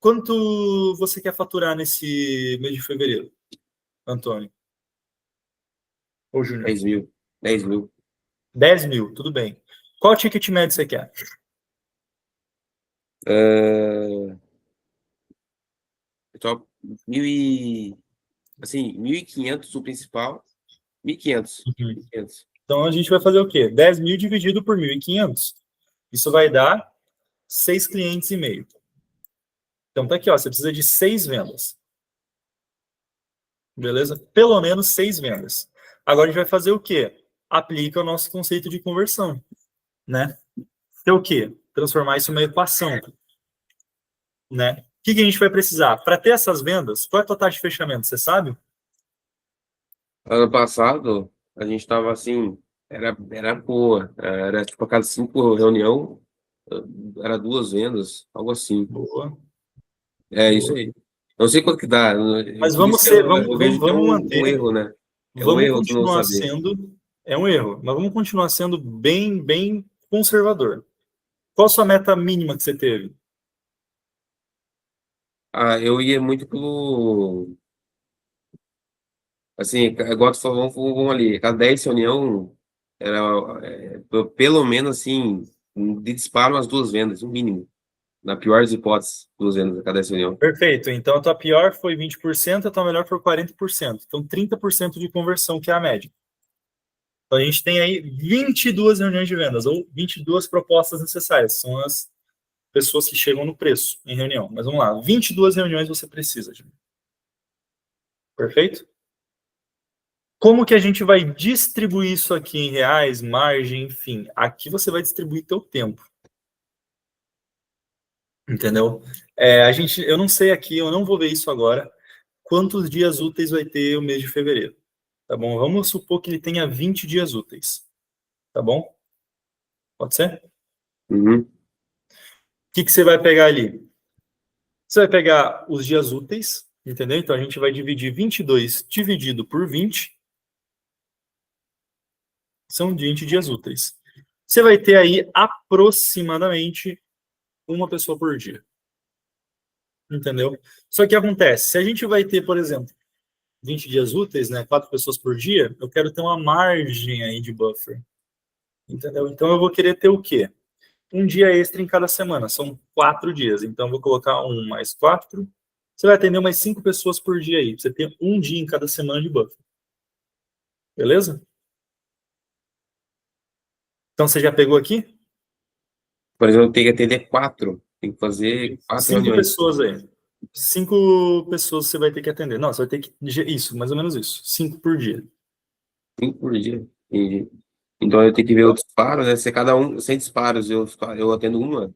Quanto você quer faturar nesse mês de fevereiro, Antônio? Ou Júnior? 10 mil. 10 mil. 10 mil, tudo bem. Qual ticket médio você quer? Então, 1.500 o principal. 1.500. 1.500. Então a gente vai fazer o quê? 10 mil dividido por 1.500. Isso vai dar 6 clientes e meio. Então tá aqui, ó, você precisa de 6 vendas. Beleza? Pelo menos 6 vendas. Agora a gente vai fazer o quê? Aplica o nosso conceito de conversão, né? Então o quê? Transformar isso em uma equação, né? O que a gente vai precisar? Para ter essas vendas, qual é a tua taxa de fechamento? Você sabe? Ano passado, a gente tava assim, era boa. Era tipo a cada 5 reunião, era 2 vendas, algo assim. Boa. É isso aí. Não sei quanto que dá. Mas Por vamos isso que ser, eu vejo que é vamos um manter. erro, né? É um Vamos erro tu não continuar saber. sendo. É um erro, mas vamos continuar sendo bem conservador. Qual a sua meta mínima que você teve? Eu ia muito pelo. Assim, igual tu falou, vamos ali, cada 10 reunião, era pelo menos assim, de disparo umas 2 vendas, no mínimo. Na pior das hipóteses, 2 vendas a cada 10 reunião. Perfeito. Então a tua pior foi 20%, a tua melhor foi 40%. Então 30% de conversão, que é a média. Então a gente tem aí 22 reuniões de vendas, ou 22 propostas necessárias. São as pessoas que chegam no preço em reunião. Mas vamos lá, 22 reuniões você precisa. Perfeito? Como que a gente vai distribuir isso aqui em reais, margem, enfim? Aqui você vai distribuir teu tempo. Entendeu? Eu não sei aqui, eu não vou ver isso agora, quantos dias úteis vai ter o mês de fevereiro. Tá bom? Vamos supor que ele tenha 20 dias úteis. Tá bom? Pode ser? Uhum. O que você vai pegar ali? Você vai pegar os dias úteis, entendeu? Então a gente vai dividir 22 dividido por 20. São 20 dias úteis. Você vai ter aí aproximadamente uma pessoa por dia. Entendeu? Só que acontece, se a gente vai ter, por exemplo, 20 dias úteis, né, 4 pessoas por dia, eu quero ter uma margem aí de buffer. Entendeu? Então eu vou querer ter o quê? Um dia extra em cada semana, são 4 dias. Então eu vou colocar 1 mais 4. Você vai atender umas 5 pessoas por dia aí. Você tem um dia em cada semana de buffer. Beleza? Então você já pegou aqui? Por exemplo, tem que atender 4. Tem que fazer 4 5 reuniões. pessoas aí. 5 pessoas você vai ter que atender. Não, você vai ter que. Isso, mais ou menos isso. 5 por dia. 5 por dia. Entendi. Então eu tenho que ver o disparo, né? Se cada um, 100 disparos, eu atendo uma.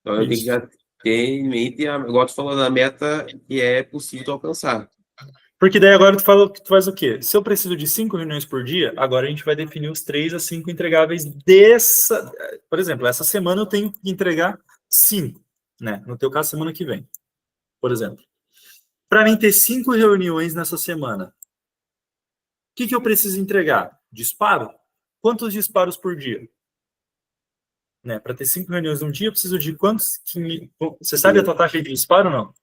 Então eu tenho que Isso. já ter em mente, igual tu falou, a meta que é possível alcançar. Porque daí agora tu fala que tu faz o quê? Se eu preciso de 5 reuniões por dia, agora a gente vai definir os 3 a 5 entregáveis dessa. Por exemplo, essa semana eu tenho que entregar 5, né? No teu caso, semana que vem, por exemplo. Para mim ter 5 reuniões nessa semana, o que eu preciso entregar? Disparo? Quantos disparos por dia? Né? Para ter 5 reuniões num dia, eu preciso de quantos? Você sabe a tua taxa de disparo ou não?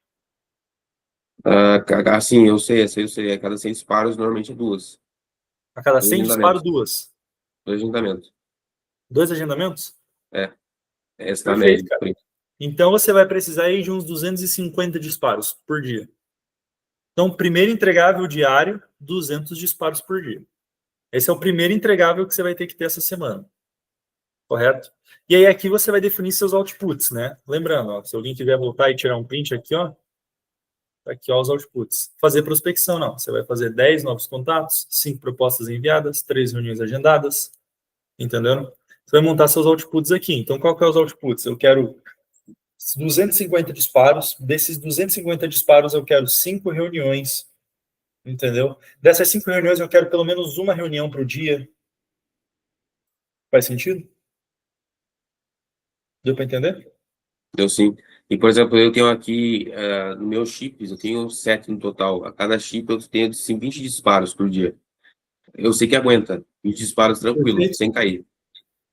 Assim, eu sei, essa eu sei. A cada 100 disparos, normalmente é duas. A cada Dois 100 disparos, agendamentos. duas. Dois agendamentos. 2 agendamentos? É, essa tá a Perfeito, média. cara. Então você vai precisar aí de uns 250 disparos por dia. Então, primeiro entregável diário, 200 disparos por dia. Esse é o primeiro entregável que você vai ter que ter essa semana. Correto? E aí aqui você vai definir seus outputs, né? Lembrando, ó, se alguém quiser voltar e tirar um print aqui, ó, tá aqui ó, os outputs. Fazer prospecção, não. Você vai fazer 10 novos contatos, 5 propostas enviadas, 3 reuniões agendadas, entendeu? Você vai montar seus outputs aqui. Então, qual que é os outputs? Eu quero 250 disparos. Desses 250 disparos, eu quero 5 reuniões, entendeu? Dessas 5 reuniões, eu quero pelo menos uma reunião para o dia. Faz sentido? Deu para entender? Deu sim. E, por exemplo, eu tenho aqui, no meus chips, eu tenho 7 no total. A cada chip eu tenho, assim, 20 disparos por dia. Eu sei que aguenta. 20 disparos tranquilo, Perfeito. sem cair.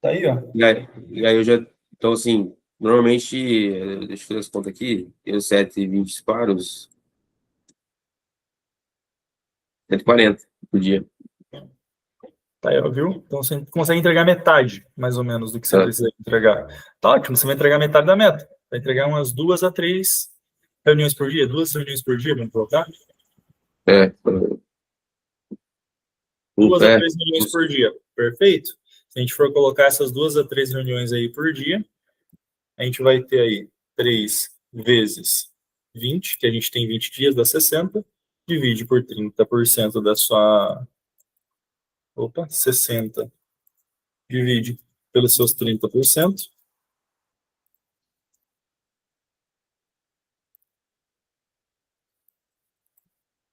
Tá aí, ó. E aí eu já... Então, assim, normalmente, deixa eu fazer as contas aqui, tenho 7 e 20 disparos, 140 por dia. Tá aí, ó, viu? Então você consegue entregar metade, mais ou menos, do que você Tá? precisa entregar. Tá ótimo, você vai entregar metade da meta. Vai entregar umas 2 a 3 reuniões por dia, 2 reuniões por dia, vamos colocar? É, 2 a é, 3 reuniões por dia. Perfeito? Se a gente for colocar essas 2 a 3 reuniões aí por dia, a gente vai ter aí 3 vezes 20, que a gente tem 20 dias, dá 60, divide por 30% da sua. Opa, 60. Divide pelos seus 30%.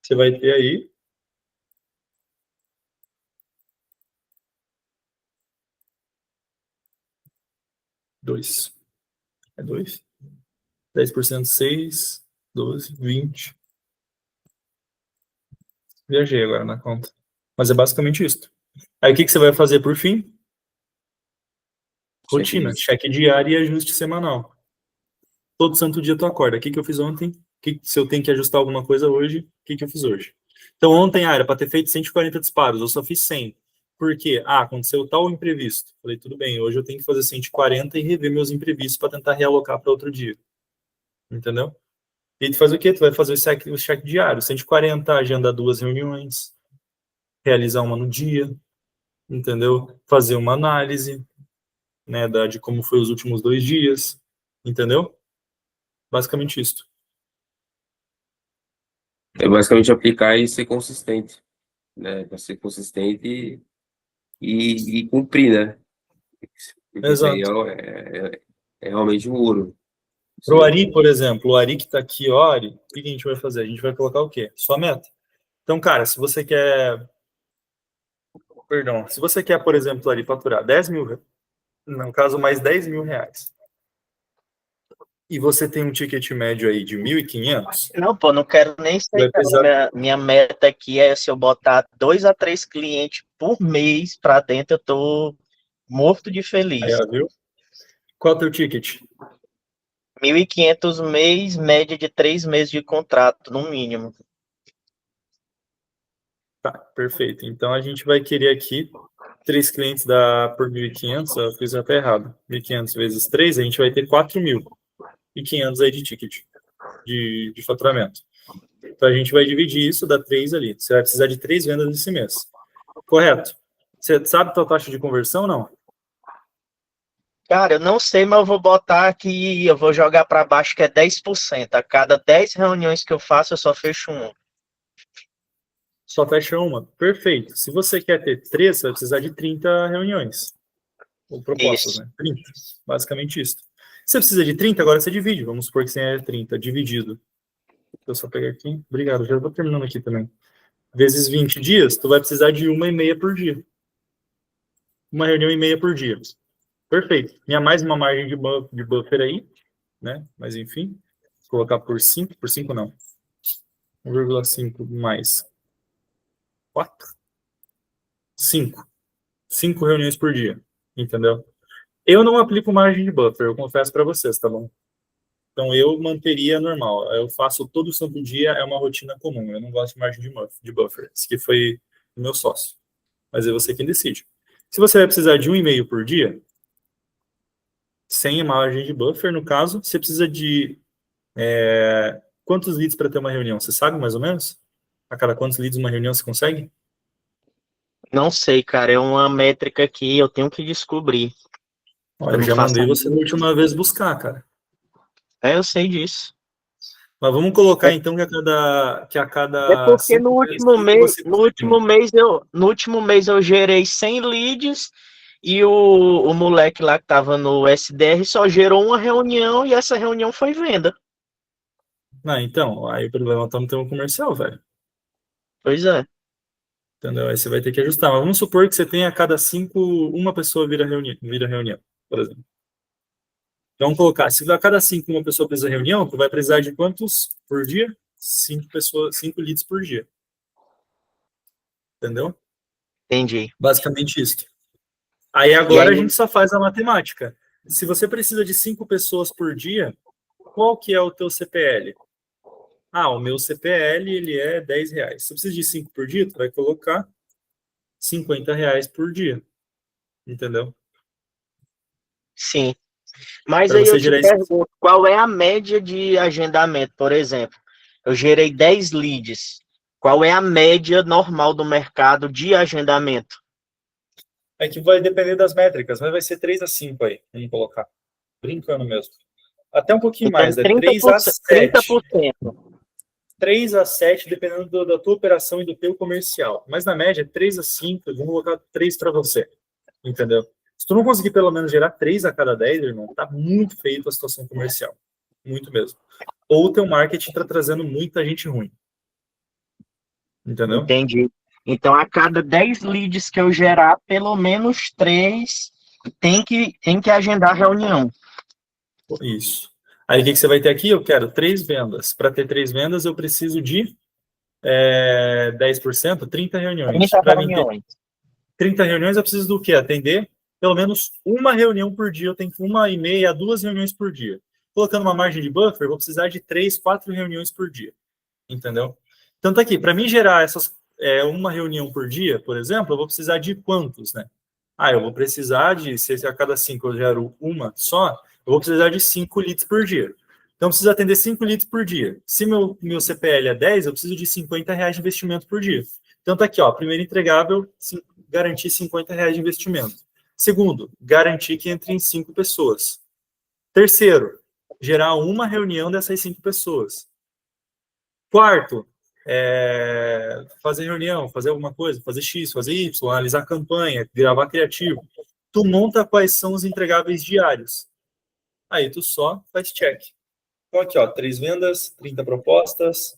Você vai ter aí 2. É 2? 10%, 6, 12, 20. Viajei agora na conta. Mas é basicamente isso. Aí o que você vai fazer por fim? Rotina, cheque diário e ajuste semanal. Todo santo dia tu acorda. O que eu fiz ontem? Se eu tenho que ajustar alguma coisa hoje, o que eu fiz hoje? Então ontem, era para ter feito 140 disparos, eu só fiz 100. Por quê? Aconteceu tal imprevisto. Falei, tudo bem, hoje eu tenho que fazer 140 e rever meus imprevistos para tentar realocar para outro dia. Entendeu? E tu faz o quê? Tu vai fazer o cheque diário, 140, agenda 2 reuniões, realizar uma no dia, entendeu? Fazer uma análise, né, de como foi os últimos 2 dias, entendeu? Basicamente isso. É basicamente aplicar e ser consistente, né? Para ser consistente e cumprir, né? Porque isso aí Exato. é realmente um ouro. Isso Para o aí. Ari, por exemplo, o Ari que está aqui, ó, Ari, o que a gente vai fazer? A gente vai colocar o quê? Sua meta. Então, cara, se você quer, perdão, se você quer, por exemplo, Ari, faturar 10 mil, no caso, mais 10 mil reais, e você tem um ticket médio aí de 1.500, Não, pô, não quero nem sei, vai não. precisar. Minha meta aqui é se eu botar 2 a 3 clientes por mês pra dentro, eu tô morto de Aí, feliz. ó, viu? Qual é o teu ticket? 1.500 mês, média de 3 meses de contrato, no mínimo. Tá, perfeito. Então a gente vai querer aqui 3 clientes por 1.500, eu fiz até errado. 1.500 vezes 3, a gente vai ter 4.500 aí de ticket, de faturamento. Então a gente vai dividir isso, dá 3 ali. Você vai precisar de 3 vendas esse mês. Correto? Você sabe a tua taxa de conversão ou não? Cara, eu não sei, mas eu vou botar aqui, eu vou jogar pra baixo que é 10%. A cada 10 reuniões que eu faço, eu só fecho um. Só fecha uma. Perfeito. Se você quer ter 3, você vai precisar de 30 reuniões. Ou propostas, Isso. né? 30. Basicamente isso. Se você precisa de 30, agora você divide. Vamos supor que você é 30, dividido. Deixa eu só pegar aqui. Obrigado, já vou terminando aqui também. Vezes 20 dias, tu vai precisar de 1,5 por dia. 1,5 reunião por dia. Perfeito. Tinha mais uma margem de buffer aí, né? Mas enfim, vou colocar por 5. Por 5 não. 1,5 mais 4. 5. 5 reuniões por dia. Entendeu? Eu não aplico margem de buffer, eu confesso para vocês, tá bom? Então eu manteria normal. Eu faço todo santo dia, é uma rotina comum. Eu não gosto de margem de buffer. Esse que foi o meu sócio. Mas é você quem decide. Se você vai precisar de 1,5 por dia, sem margem de buffer, no caso, você precisa de quantos leads para ter uma reunião? Você sabe mais ou menos? A cada quantos leads uma reunião você consegue? Não sei, cara, é uma métrica que eu tenho que descobrir. Olha, Eu eu não já faço mandei a você da mínima última vez buscar, cara. Eu sei disso. Mas vamos colocar É, então que a é cada porque no 5 último cinco mês, você no consegue último uma. mês eu gerei 100 leads e o moleque lá que tava no SDR só gerou uma reunião e essa reunião foi venda. Não, então, aí o problema tá no teu comercial, velho. Pois é. Entendeu? Aí você vai ter que ajustar. Mas vamos supor que você tenha a cada 5, uma pessoa vira reunião, por exemplo. Então, vamos colocar, se a cada 5 uma pessoa precisa de reunião, tu vai precisar de quantos por dia? 5 pessoas, 5 leads por dia. Entendeu? Entendi. Basicamente isso. Aí E agora aí, a gente só faz a matemática. Se você precisa de 5 pessoas por dia, qual que é o teu CPL? Ah, o meu CPL ele é R$ 10. Se você precisa de 5 por dia, tu vai colocar R$ 50 por dia. Entendeu? sim. Mas Para aí eu você te gerar esse. pergunto, qual é a média de agendamento, por exemplo? Eu gerei 10 leads. Qual é a média normal do mercado de agendamento? É que vai depender das métricas, mas vai ser 3 a 5 aí. Vamos colocar. Brincando mesmo. Até um pouquinho Então, mais, é 3 a 30%, 7. 30%. 3 a 7, dependendo da tua operação e do teu comercial. Mas na média, 3 a 5, vamos colocar 3 para você. Entendeu? Se tu não conseguir pelo menos gerar 3 a cada 10, irmão, tá muito feio a situação comercial. Muito mesmo. Ou o teu marketing tá trazendo muita gente ruim. Entendeu? Entendi. Então, a cada 10 leads que eu gerar, pelo menos 3 tem que agendar reunião. Isso. Aí o que você vai ter aqui? Eu quero 3 vendas. Para ter 3 vendas, eu preciso de 10%, 30 reuniões. 30 Para mim ter reuniões. 30 reuniões, eu preciso do quê? Atender pelo menos uma reunião por dia. Eu tenho 1,5 a 2 reuniões por dia. Colocando uma margem de buffer, eu vou precisar de 3, 4 reuniões por dia. Entendeu? Tanto aqui, para mim gerar uma reunião por dia, por exemplo, eu vou precisar de quantos, né? Ah, eu vou precisar de, se a cada 5 eu gero uma só, eu vou precisar de 5 leads por dia. Então, eu preciso atender 5 leads por dia. Se meu CPL é 10, eu preciso de R$ 50 de investimento por dia. Então, tá aqui, ó, primeiro entregável, garantir R$ 50 de investimento. Segundo, garantir que entre em 5 pessoas. Terceiro, gerar uma reunião dessas 5 pessoas. Quarto, fazer reunião, fazer alguma coisa, fazer X, fazer Y, analisar campanha, gravar criativo. Tu monta quais são os entregáveis diários. Aí tu só faz check. Então aqui, ó, 3 vendas, 30 propostas,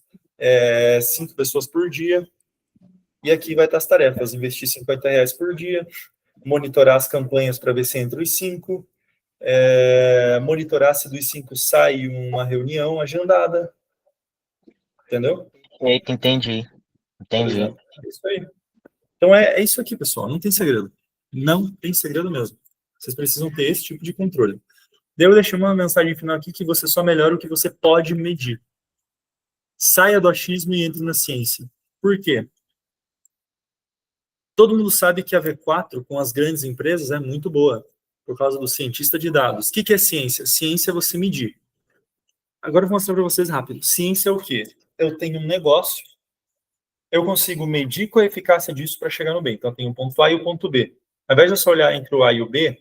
5 pessoas por dia. E aqui vai estar as tarefas, investir R$ 50 por dia, monitorar as campanhas para ver se entra os 5, monitorar se dos 5 sai uma reunião agendada. Entendeu? Eita, entendi. Por Entendi. exemplo. É isso aí. Então é isso aqui, pessoal. Não tem segredo. Não tem segredo mesmo. Vocês precisam ter esse tipo de controle. Daí eu deixei uma mensagem final aqui que você só melhora o que você pode medir. Saia do achismo e entre na ciência. Por quê? Todo mundo sabe que a V4 com as grandes empresas é muito boa, por causa do cientista de dados. O que é ciência? Ciência é você medir. Agora eu vou mostrar para vocês rápido. Ciência é o quê? Eu tenho um negócio, eu consigo medir qual a eficácia disso para chegar no B. Então, eu tenho o ponto A e o ponto B. Ao invés de eu só olhar entre o A e o B,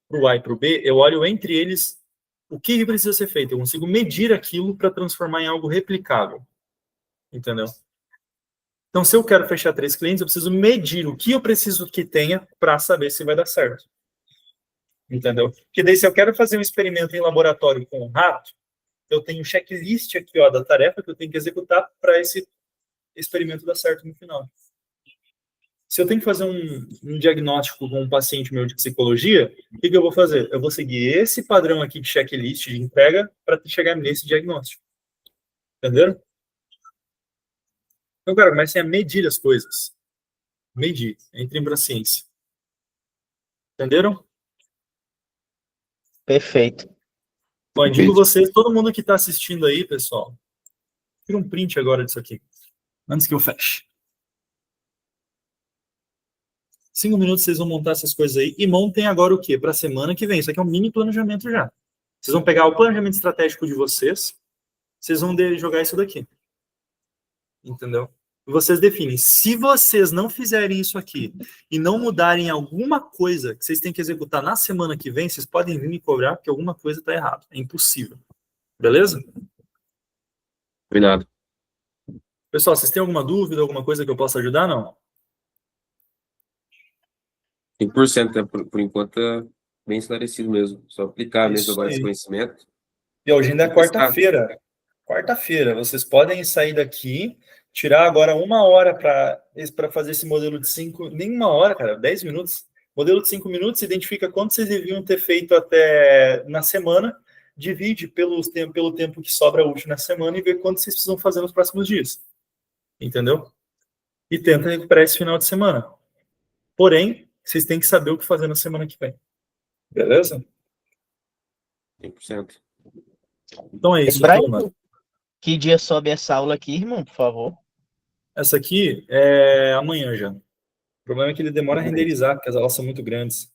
para o A e para o B, eu olho entre eles o que precisa ser feito. Eu consigo medir aquilo para transformar em algo replicável. Entendeu? Então, se eu quero fechar 3 clientes, eu preciso medir o que eu preciso que tenha para saber se vai dar certo. Entendeu? Porque daí, se eu quero fazer um experimento em laboratório com um rato, eu tenho um checklist aqui, ó, da tarefa que eu tenho que executar para esse experimento dar certo no final. Se eu tenho que fazer um diagnóstico com um paciente meu de psicologia, o que eu vou fazer? Eu vou seguir esse padrão aqui de checklist de entrega para chegar nesse diagnóstico. Entenderam? Então, cara, comecem a medir as coisas. Medir. Entrem para a ciência. Entenderam? Perfeito. Bom, eu digo vocês, todo mundo que está assistindo aí, pessoal, tira um print agora disso aqui, antes que eu feche. 5 minutos vocês vão montar essas coisas aí e montem agora o quê? Para a semana que vem. Isso aqui é um mini planejamento já. Vocês vão pegar o planejamento estratégico de vocês, vocês vão jogar isso daqui. Entendeu? E vocês definem. Se vocês não fizerem isso aqui e não mudarem alguma coisa que vocês têm que executar na semana que vem, vocês podem vir me cobrar porque alguma coisa está errada. É impossível. Beleza? Combinado. Pessoal, vocês têm alguma dúvida, alguma coisa que eu possa ajudar? Não? 100%, né? Por enquanto, tá bem esclarecido mesmo. Só aplicar mesmo Isso agora esse aí. conhecimento. E hoje ainda é E testar. quarta-feira. Quarta-feira, vocês podem sair daqui, tirar agora 1 hora para fazer esse modelo de 5, nem 1 hora, cara, 10 minutos. Modelo de 5 minutos, identifica quanto vocês deviam ter feito até na semana, divide pelo tempo que sobra útil na semana e vê quanto vocês precisam fazer nos próximos dias. Entendeu? E tenta recuperar esse final de semana. Porém, vocês têm que saber o que fazer na semana que vem. Beleza? 100%. Então é isso, Brian, turma. que dia sobe essa aula aqui, irmão, por favor? Essa aqui é amanhã já. O problema é que ele demora a renderizar, porque as aulas são muito grandes.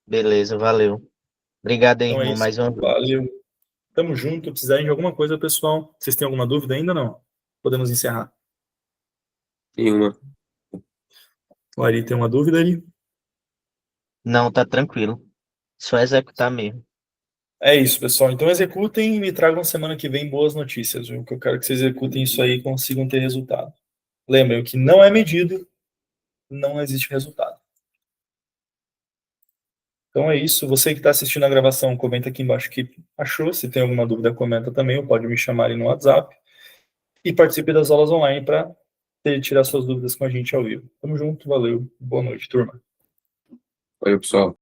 Beleza, valeu. Obrigado aí, Então é irmão, isso. mais uma vez. Valeu. Tamo junto. Precisarem de alguma coisa, pessoal. Vocês têm alguma dúvida ainda? Não? Podemos encerrar. Nenhuma. O Ari tem uma dúvida ali? Não, tá tranquilo. Só executar mesmo. É isso, pessoal. Então executem e me tragam semana que vem boas notícias. Viu? Que eu quero que vocês executem isso aí e consigam ter resultado. Lembrem, o que não é medido, não existe resultado. Então é isso. Você que está assistindo a gravação, comenta aqui embaixo o que achou. Se tem alguma dúvida, comenta também, ou pode me chamar ali no WhatsApp. E participe das aulas online para tirar suas dúvidas com a gente ao vivo. Tamo junto, valeu. Boa noite, turma. Valeu, pessoal.